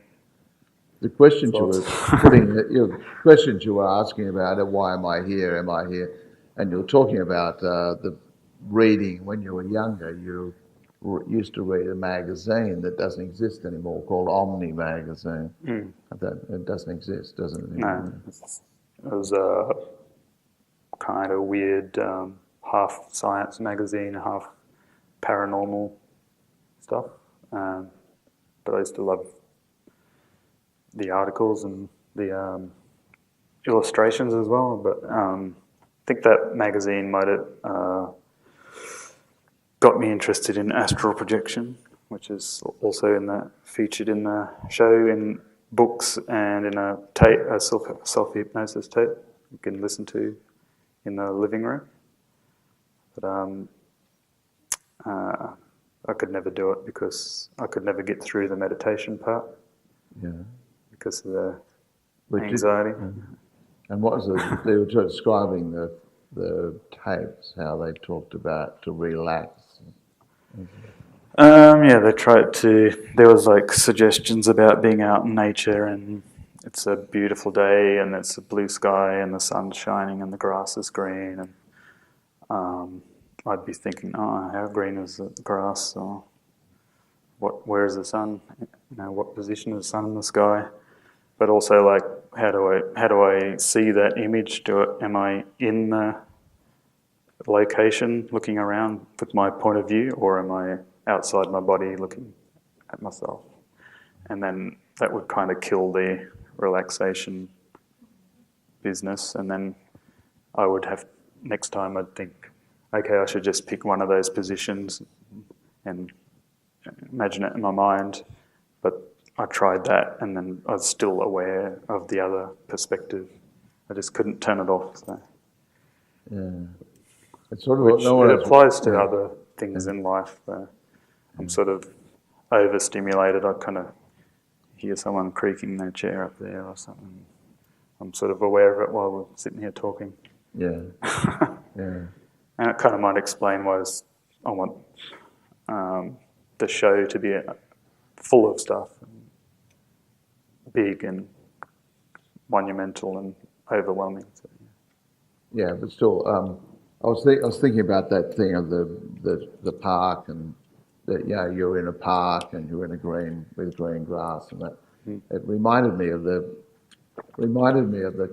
The questions you Thoughts? were putting, your questions you were asking about it, why am I here, and you were talking about the reading when you were younger. You used to read a magazine that doesn't exist anymore called Omni magazine. It doesn't exist, doesn't it? No, it was a kind of weird half science magazine, half paranormal stuff. But I used to love the articles and the illustrations as well. But I think that magazine might have got me interested in astral projection, which is also featured in the show in books and in a tape, a self-hypnosis tape you can listen to in the living room. But I could never do it because I could never get through the meditation part. Yeah. Because of the anxiety. And what was they were describing the tapes, how they talked about to relax. Yeah, they tried to. There was like suggestions about being out in nature, and it's a beautiful day, and it's a blue sky, and the sun's shining, and the grass is green, and I'd be thinking, oh, how green is the grass, or where is the sun? What position is the sun in the sky? But also, like, how do I see that image? Am I in the location, looking around with my point of view, or am I outside my body looking at myself? And then that would kind of kill the relaxation business. And then I would have, next time I'd think, okay, I should just pick one of those positions and imagine it in my mind. But I tried that, and then I was still aware of the other perspective. I just couldn't turn it off. So. Yeah. It's sort of Which it applies to other things in life. I'm sort of overstimulated. I kind of hear someone creaking their chair up there or something. I'm sort of aware of it while we're sitting here talking. Yeah. Yeah. And it kind of might explain why I want the show to be full of stuff, big and monumental and overwhelming. So, yeah, but still, I was thinking about that thing of the park, and that you're in a park and you're in with green grass, and that it reminded me of the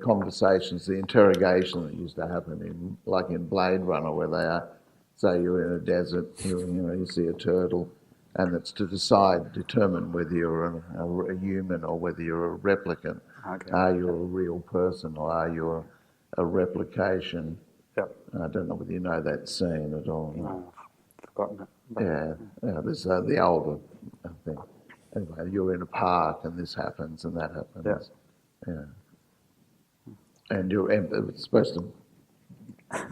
conversations, the interrogation that used to happen in Blade Runner, where they are, say you're in a desert, you see a turtle, and it's to determine whether you're a human or whether you're a replicant. Okay. Are you a real person or are you a replication? Yep. I don't know whether you know that scene at all. No, I've forgotten it. Yeah, this is the older thing. Anyway, you're in a park and this happens and that happens. Yeah. And it's supposed to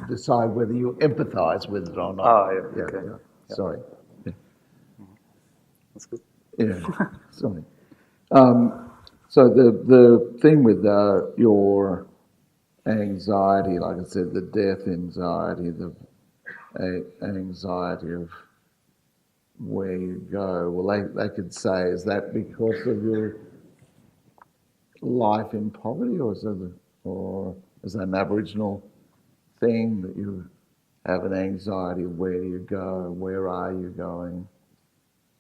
decide whether you empathise with it or not. Oh, yeah. Okay. Yeah. Sorry. That's good. Yeah, sorry. So the thing with your anxiety, like I said, the death anxiety, the anxiety of where you go, well, they could say, is that because of your life in poverty, or is that an Aboriginal thing that you have an anxiety of where do you go, where are you going?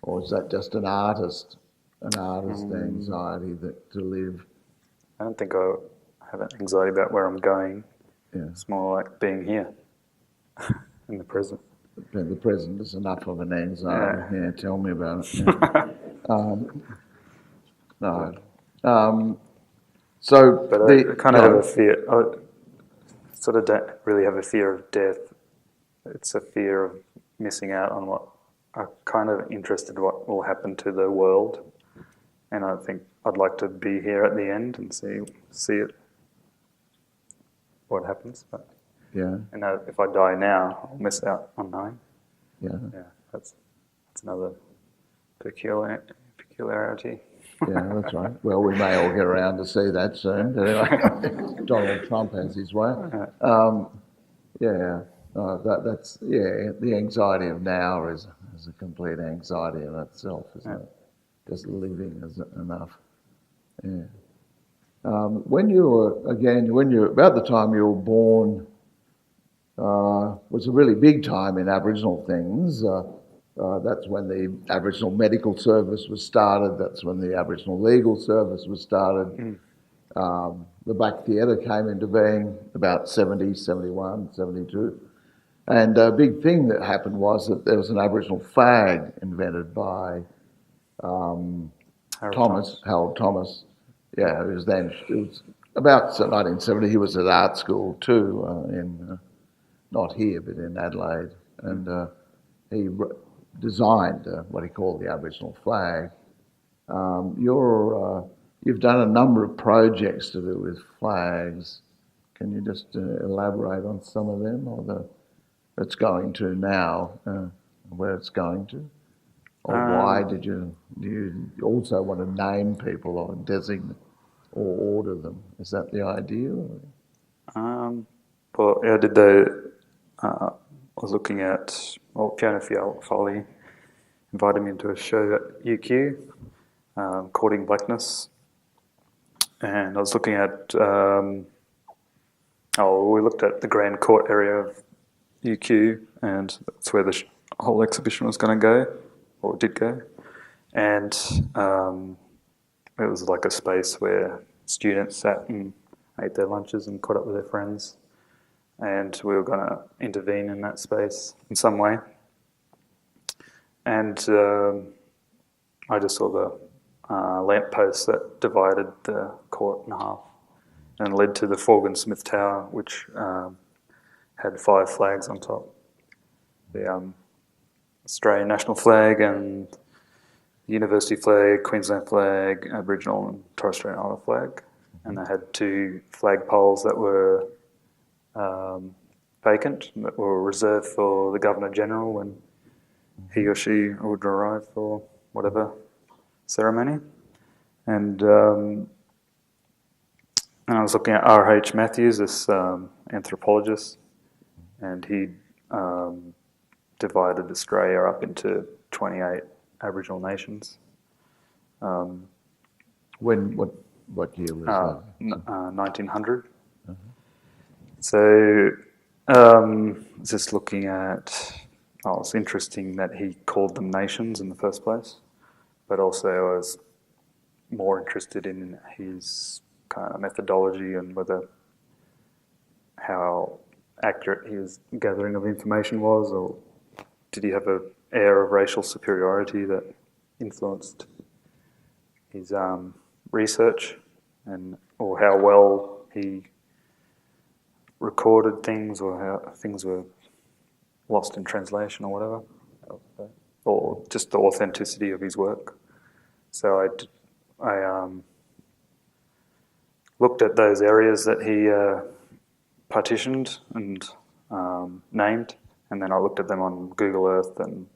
Or is that just an artist anxiety to live? I don't think I have an anxiety about where I'm going. Yeah. It's more like being here in the present. The present is enough of an anxiety. Yeah, tell me about it. Yeah. No. So, but I kind of have a fear. I sort of don't really have a fear of death. It's a fear of missing out on what. I'm kind of interested in what will happen to the world, and I think I'd like to be here at the end and see it what happens. But Yeah, and if I die now, I'll miss out on knowing. yeah, Yeah, that's another peculiarity. yeah, that's right. Well, we may all get around to see that soon. But anyway, Donald Trump has his way. Yeah, that's the anxiety of now is a complete anxiety in itself, isn't it? Just living is enough. Yeah. When you're about the time you were born, was a really big time in Aboriginal things. That's when the Aboriginal Medical Service was started. That's when the Aboriginal Legal Service was started. The Black Theatre came into being about 70, 71, 72. And a big thing that happened was that there was an Aboriginal flag invented by Harold Thomas. Yeah, it was about 1970. He was at art school too, not here, but in Adelaide. And he designed what he called the Aboriginal flag. You've done a number of projects to do with flags. Can you just elaborate on some of them, or it's going to now, where it's going to? Or why do you also want to name people or designate or order them? Is that the idea? Well, yeah, I was looking at, Fiona Foley invited me into a show at UQ, Courting Blackness, and I was looking at, we looked at the Grand Court area of UQ, and that's where the whole exhibition was going to go, or did go, and it was like a space where students sat and ate their lunches and caught up with their friends, and we were going to intervene in that space in some way. And I just saw the lamppost that divided the court in half and led to the Forgan Smith Tower, which had 5 flags on top. The Australian national flag and the university flag, Queensland flag, Aboriginal and Torres Strait Islander flag. And they had 2 flagpoles that were vacant, that were reserved for the Governor-General when he or she would arrive for whatever ceremony. And I was looking at R.H. Matthews, this anthropologist, and he divided Australia up into 28 Aboriginal nations. What year was that? 1900. So, just looking at, it's interesting that he called them nations in the first place, but also I was more interested in his kind of methodology and how accurate his gathering of information was, or did he have an air of racial superiority that influenced his research, or how well he recorded things, or how things were lost in translation or whatever, or just the authenticity of his work. So I looked at those areas that he partitioned and named, and then I looked at them on Google Earth and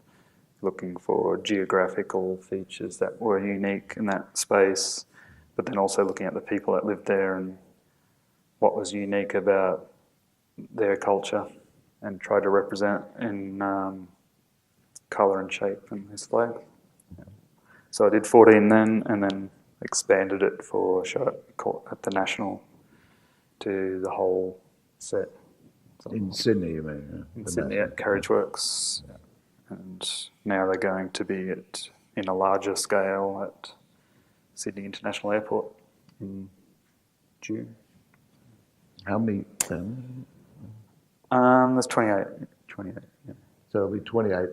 looking for geographical features that were unique in that space, but then also looking at the people that lived there and what was unique about their culture, and tried to represent in colour and shape in his flag. So I did 14 then, and then expanded it for a show at the National to the whole set. In Sydney, you mean? In Sydney at Carriageworks. Yeah. And now they're going to be in a larger scale at Sydney International Airport in June. How many? There's 28. 28, yeah. So it'll be 28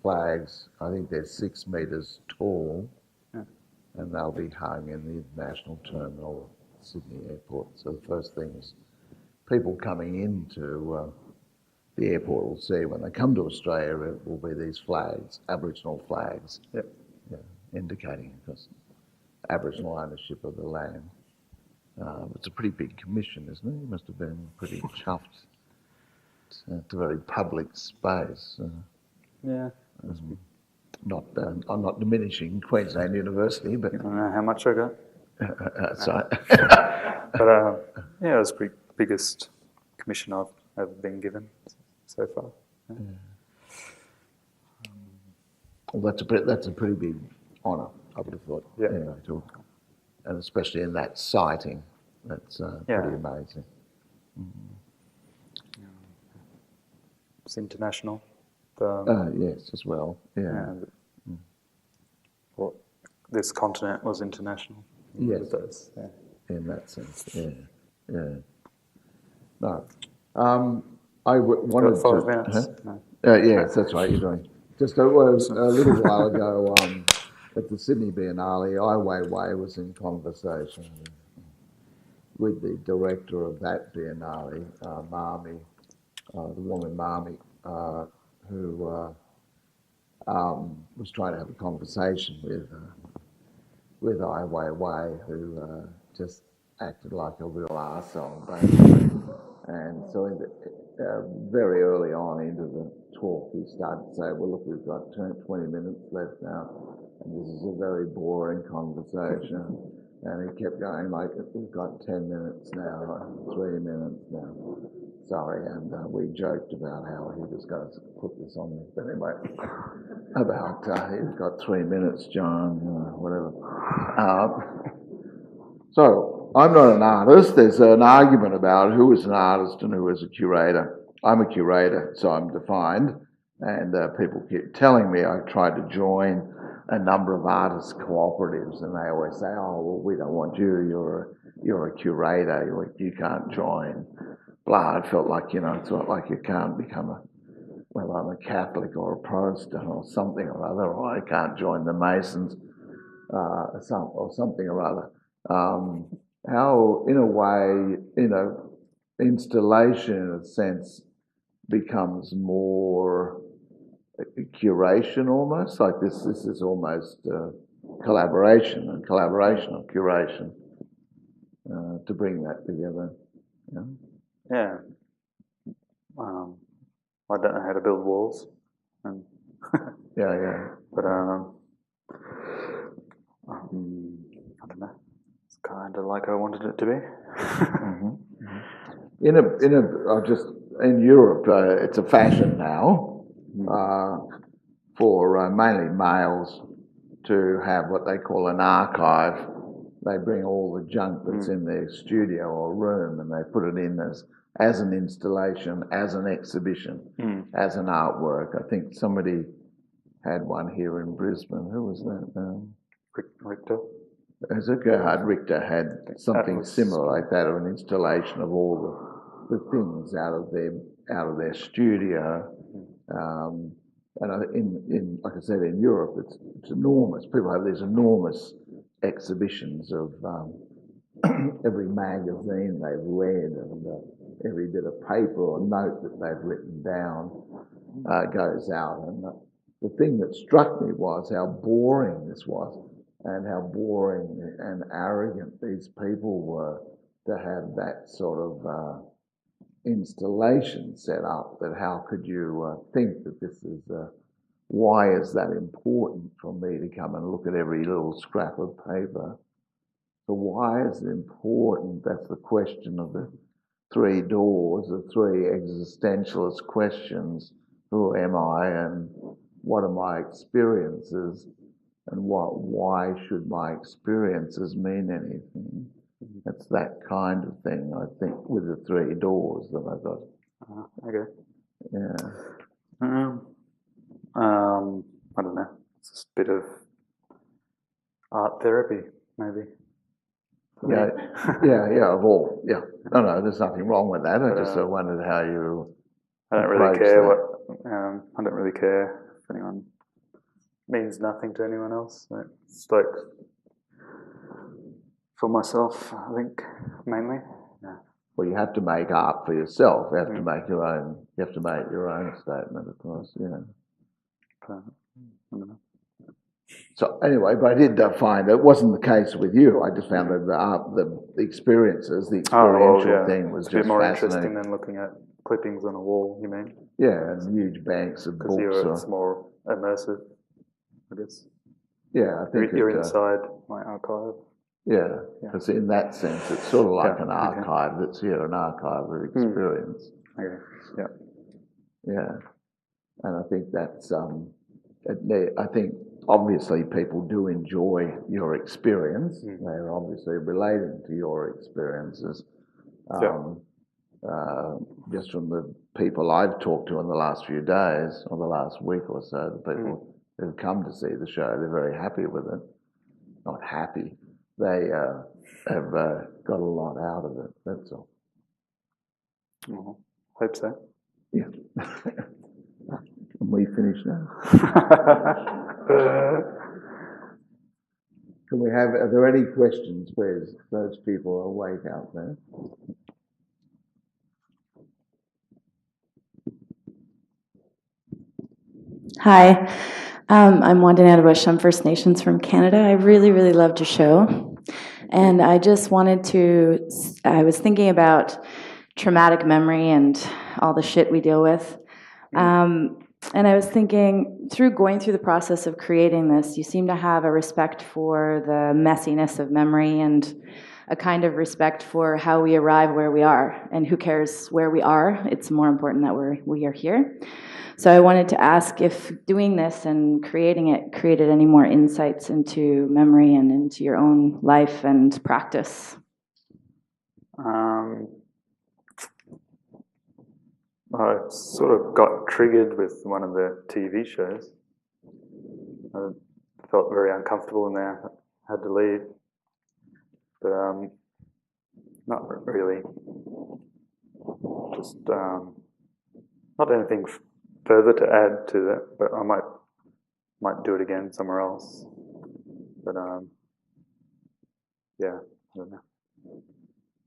flags. I think they're 6 metres tall, and they'll be hung in the international terminal at Sydney Airport. So the first thing is people coming into the airport will see when they come to Australia, it will be these flags, Aboriginal flags, indicating, of course, Aboriginal ownership of the land. It's a pretty big commission, isn't it? You must have been pretty chuffed. It's a very public space. Yeah. I'm not diminishing Queensland University, but I don't know how much I got. that's right. But yeah, it was the biggest commission I've ever been given so far. Yeah. Well, that's a pretty big honour, I would have thought. Yeah. And especially in that sighting, that's pretty amazing. It's international. Yes, as well. Yeah. Well, this continent was international. Yes. With those, yeah. In that sense, yeah. No. I wanted Got 5 to... minutes. Huh? No. Yes, that's right, you're doing. Just a little while ago, at the Sydney Biennale, Ai Weiwei was in conversation with the director of that Biennale, Marmy, the woman Marmy, who was trying to have a conversation with Ai Weiwei, who just acted like a real arsehole, basically. And so very early on into the talk, he started to say, well, look, we've got 20 minutes left now, and this is a very boring conversation. And he kept going, like, we've got 10 minutes now, 3 minutes now. Sorry, and we joked about how he was going to put this on me. But anyway, about he's got 3 minutes, John, whatever. So I'm not an artist. There's an argument about who is an artist and who is a curator. I'm a curator, so I'm defined. And people keep telling me I tried to join a number of artists' cooperatives, and they always say, "Oh, well, we don't want you. You're a curator. You can't join." Blah. I felt like it's not like you can't become I'm a Catholic or a Protestant or something or other, or I can't join the Masons or something or other. How, in a way, installation, in a sense, becomes more curation almost. Like this is almost collaboration of curation to bring that together. Yeah. I don't know how to build walls. And Yeah. But I don't know. It's kind of like I wanted it to be. Mm-hmm. In Europe, it's a fashion now for mainly males to have what they call an archive. They bring all the junk that's in their studio or room and they put it in as an installation, as an exhibition, as an artwork. I think somebody had one here in Brisbane. Who was that? Richter. Gerhard Richter had something similar like that, of an installation of all the things out of their studio. And like I said, in Europe, it's enormous. People have these enormous exhibitions of every magazine they've read and every bit of paper or note that they've written down goes out. And the thing that struck me was how boring this was and how boring and arrogant these people were to have that sort of installation set up. That how could you think that this is... why is that important for me to come and look at every little scrap of paper? So why is it important? That's the question of the 3 doors, the 3 existentialist questions. Who am I and what are my experiences and why should my experiences mean anything? It's that kind of thing, I think, with the 3 doors that I got. Okay. Yeah. I don't know. It's just a bit of art therapy, maybe. Yeah, of all. Yeah. No, there's nothing wrong with that. I just wondered how you... I don't really care I don't really care if anyone means nothing to anyone else. It's like for myself, I think, mainly. Yeah. Well, you have to make art for yourself. You have to make your own. You have to make your own statement, of course. Yeah. I don't know. So anyway, but I did find it wasn't the case with you. I just found that the experiences, the experiential thing was it's a bit just more fascinating. interesting than looking at clippings on a wall, you mean? Yeah, and huge banks of books. Because it's more immersive, I guess. Yeah, I think you're inside my archive. Yeah, because in that sense, it's sort of like an Okay. archive that's here, an archive of experience. Okay. Yeah. Yeah, and I think that's, I think obviously people do enjoy your experience. They're obviously relating to your experiences. Just from the people I've talked to in the last few days, or the last week or so, the people who've come to see the show, they're very happy with it. Not happy. They have got a lot out of it, that's all. Hope so. Yeah. Can we finish now? Are there any questions, please? Those people are awake out there. Hi, I'm Wanda Natabush. I'm First Nations from Canada. I really, really loved your show. And I just I was thinking about traumatic memory and all the shit we deal with. And I was thinking, through going through the process of creating this, you seem to have a respect for the messiness of memory and a kind of respect for how we arrive where we are. And who cares where we are? It's more important that we are here. So I wanted to ask if doing this and creating it created any more insights into memory and into your own life and practice. I sort of got triggered with one of the TV shows. I felt very uncomfortable in there. I had to leave. But not really. Just not anything further to add to that, but I might do it again somewhere else. But yeah, I don't know.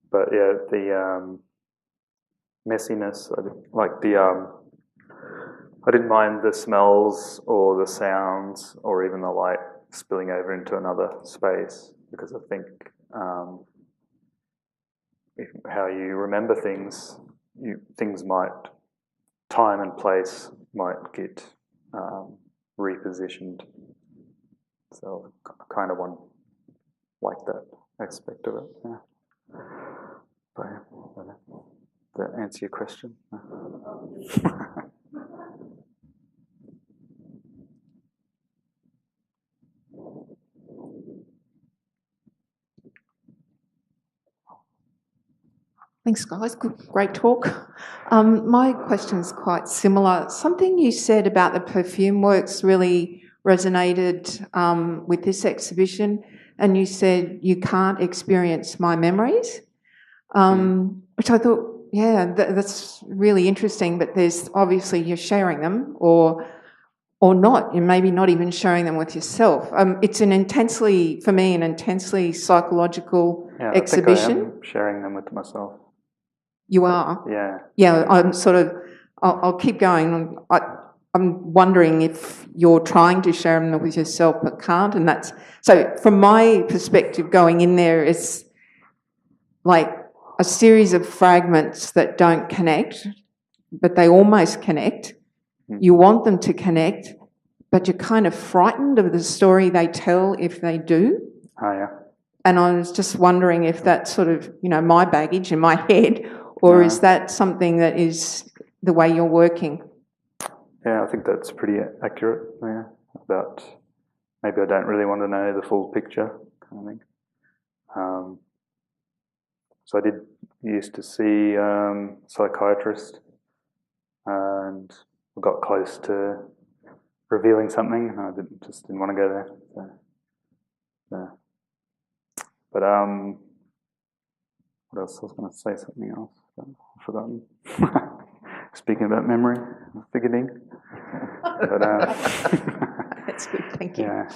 But yeah, the messiness, I didn't mind the smells or the sounds or even the light spilling over into another space, because I think how you remember things, time and place might get repositioned. So I kind of like that aspect of it. Yeah. But, does that answer your question? Thanks, guys. Great talk. My question's quite similar. Something you said about the perfume works really resonated with this exhibition, and you said you can't experience my memories, which I thought, that's really interesting, but there's obviously you're sharing them or not. You're maybe not even sharing them with yourself. It's an intensely psychological exhibition. I think I am sharing them with myself. You are? Yeah. Yeah, I'll keep going. I'm wondering if you're trying to share them with yourself but can't, and that's... So from my perspective, going in there, it's like a series of fragments that don't connect, but they almost connect. You want them to connect, but you're kind of frightened of the story they tell if they do. Oh, yeah. And I was just wondering if that's sort of, my baggage in my head, or is that something that is the way you're working? Yeah, I think that's pretty accurate. Yeah, about maybe I don't really want to know the full picture kind of thing. So I used to see a psychiatrist, and I got close to revealing something, and I just didn't want to go there. So. But what else? I was going to say something else. I've forgotten. Speaking about memory, forgetting. But, that's good, thank you. Yeah.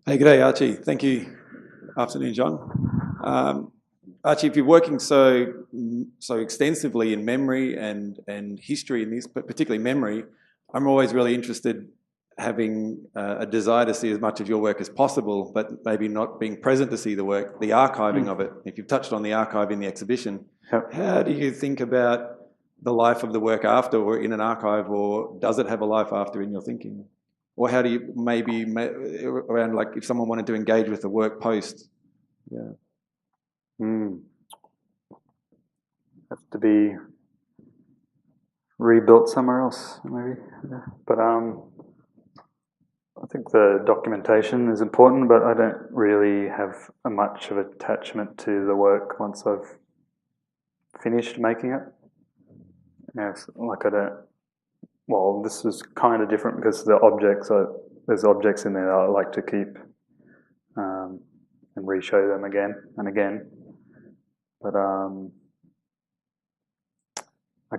Hey, g'day, Archie. Thank you. Afternoon, John. Archie, if you're working so extensively in memory and history in this, but particularly memory, I'm always really interested having a desire to see as much of your work as possible, but maybe not being present to see the work, the archiving of it. If you've touched on the archive in the exhibition, how do you think about the life of the work after, or in an archive, or does it have a life after in your thinking? Or how do you maybe around, like, if someone wanted to engage with the work post? Yeah. Have to be rebuilt somewhere else, maybe. Yeah. But I think the documentation is important, but I don't really have much of attachment to the work once I've finished making it. Yes, like I don't. Well, this is kind of different because there's objects in there that I like to keep and re-show them again and again. But I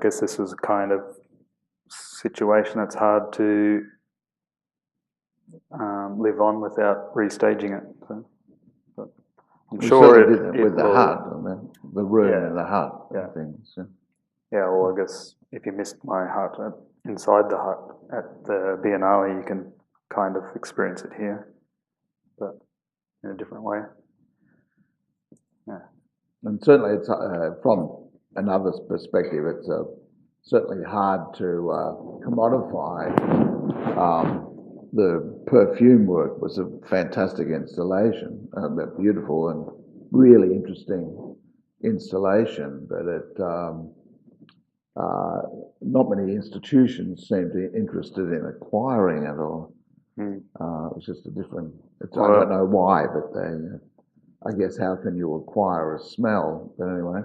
guess this is a kind of situation that's hard to live on without restaging it. So, but I'm sure it with the will, hut, I mean, the room in the hut and things. Yeah, well, I guess if you missed my hut inside the hut at the Biennale, you can kind of experience it here, but in a different way. Yeah. And certainly it's from another's perspective, it's certainly hard to commodify. The perfume work was a fantastic installation, a beautiful and really interesting installation, but not many institutions seem to be interested in acquiring it, or it was just a different. I don't know why, but I guess how can you acquire a smell? But anyway,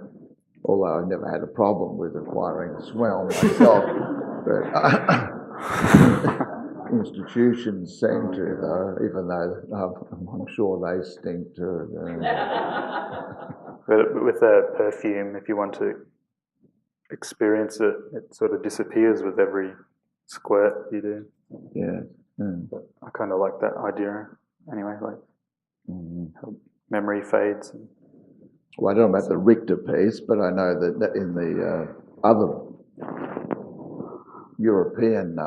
although I never had a problem with acquiring a smell myself, but institutions seem to, though, even though I'm sure they stink too. But with a perfume, if you want to experience it, it sort of disappears with every squirt you do. Yeah. But I kind of like that idea anyway, like how memory fades. Well, I don't know about the Richter piece, but I know that in the other European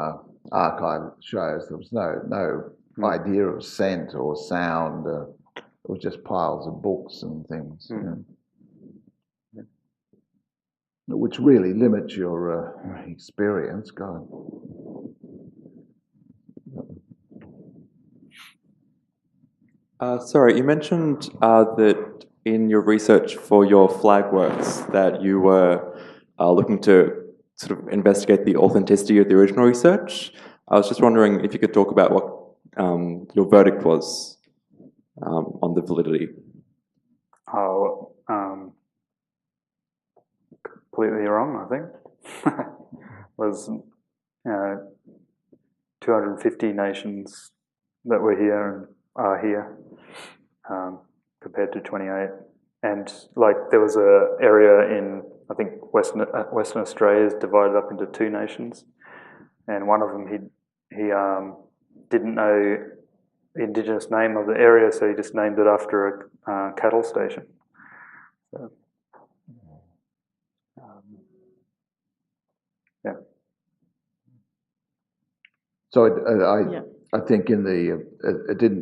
archive shows, there was no idea of scent or sound. It was just piles of books and things, which really limits your experience. God. Sorry, you mentioned that in your research for your flag works that you were looking to sort of investigate the authenticity of the original research. I was just wondering if you could talk about what your verdict was on the validity. Oh, completely wrong, I think. Was 250 nations that were here and are here, compared to 28. And like there was a area in, I think Western Australia is divided up into two nations, and one of them he didn't know the indigenous name of the area, so he just named it after a cattle station. So, yeah. So I think in the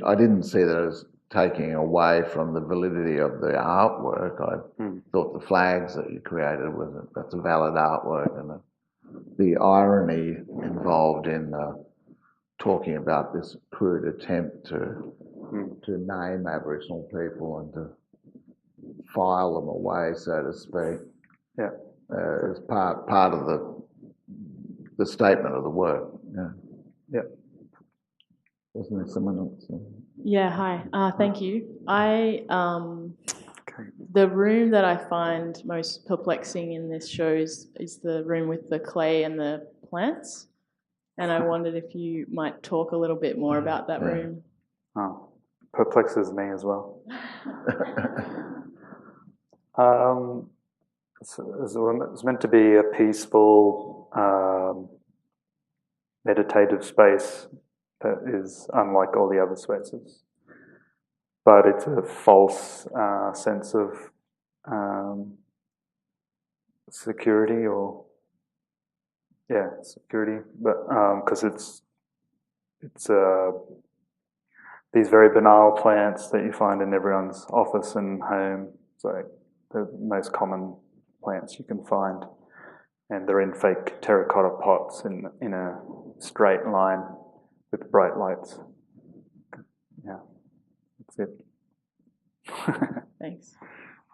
I didn't see that as taking away from the validity of the artwork. I thought the flags that you created that's a valid artwork, and the irony involved in talking about this crude attempt to name Aboriginal people and to file them away, so to speak. Yeah, is part of the statement of the work. Yeah. Yeah. Wasn't there someone else? Yeah, hi. Thank you. The room that I find most perplexing in this show is the room with the clay and the plants. And I wondered if you might talk a little bit more about that room. Oh, perplexes me as well. It's meant to be a peaceful, meditative space that is unlike all the other spaces. but it's a false sense of security, or security, but because it's these very banal plants that you find in everyone's office and home. It's like the most common plants you can find, and they're in fake terracotta pots in a straight line with bright lights. Yeah, that's it. Thanks.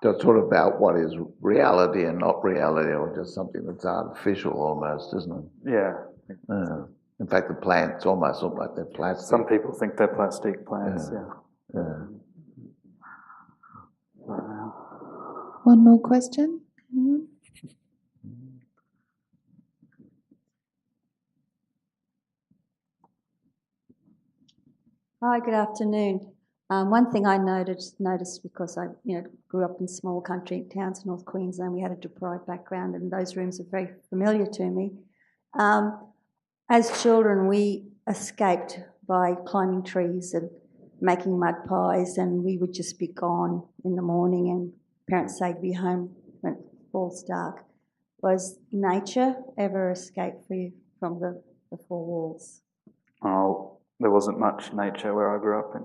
So it's sort of about what is reality and not reality, or just something that's artificial almost, isn't it? Yeah. In fact, the plants almost look like they're plastic. Some people think they're plastic plants, yeah. One more question? Anyone? Hi, good afternoon. One thing I noticed because I grew up in small country towns in North Queensland, we had a deprived background, and those rooms are very familiar to me. As children, we escaped by climbing trees and making mud pies, and we would just be gone in the morning, and parents say be home when it falls dark. Was nature ever escape for you from the four walls? Oh, there wasn't much nature where I grew up in.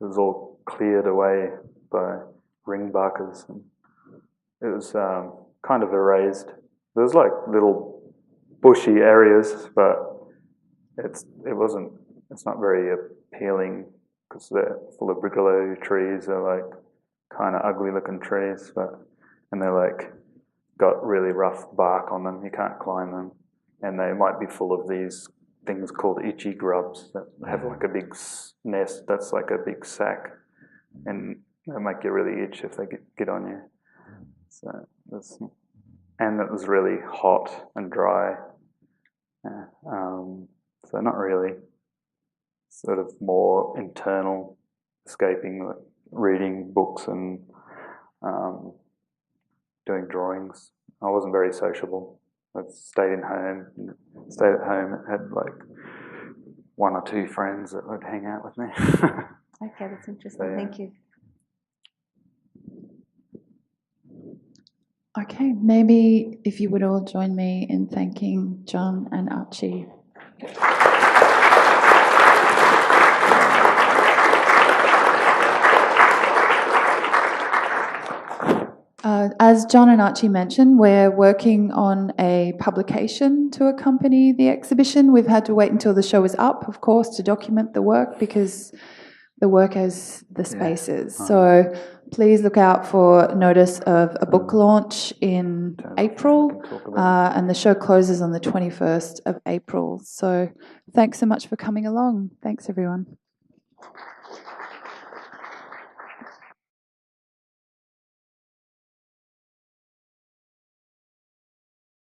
It was all cleared away by ringbarkers, and it was kind of erased. There was like little bushy areas, but it's not very appealing because they're full of brigalow trees. They're like kind of ugly looking trees, and they're like got really rough bark on them. You can't climb them, and they might be full of these things called itchy grubs that have like a big nest that's like a big sack, and they make you really itch if they get on you. And it was really hot and dry. So not really. Sort of more internal, escaping, like reading books and doing drawings. I wasn't very sociable. I stayed at home, had like one or two friends that would hang out with me. Okay, that's interesting. So, yeah. Thank you. Okay, maybe if you would all join me in thanking Djon and Archie. As Djon and Archie mentioned, we're working on a publication to accompany the exhibition. We've had to wait until the show is up, of course, to document the work because the work has the spaces. So please look out for notice of a book launch in April, and the show closes on the 21st of April. So thanks so much for coming along. Thanks, everyone.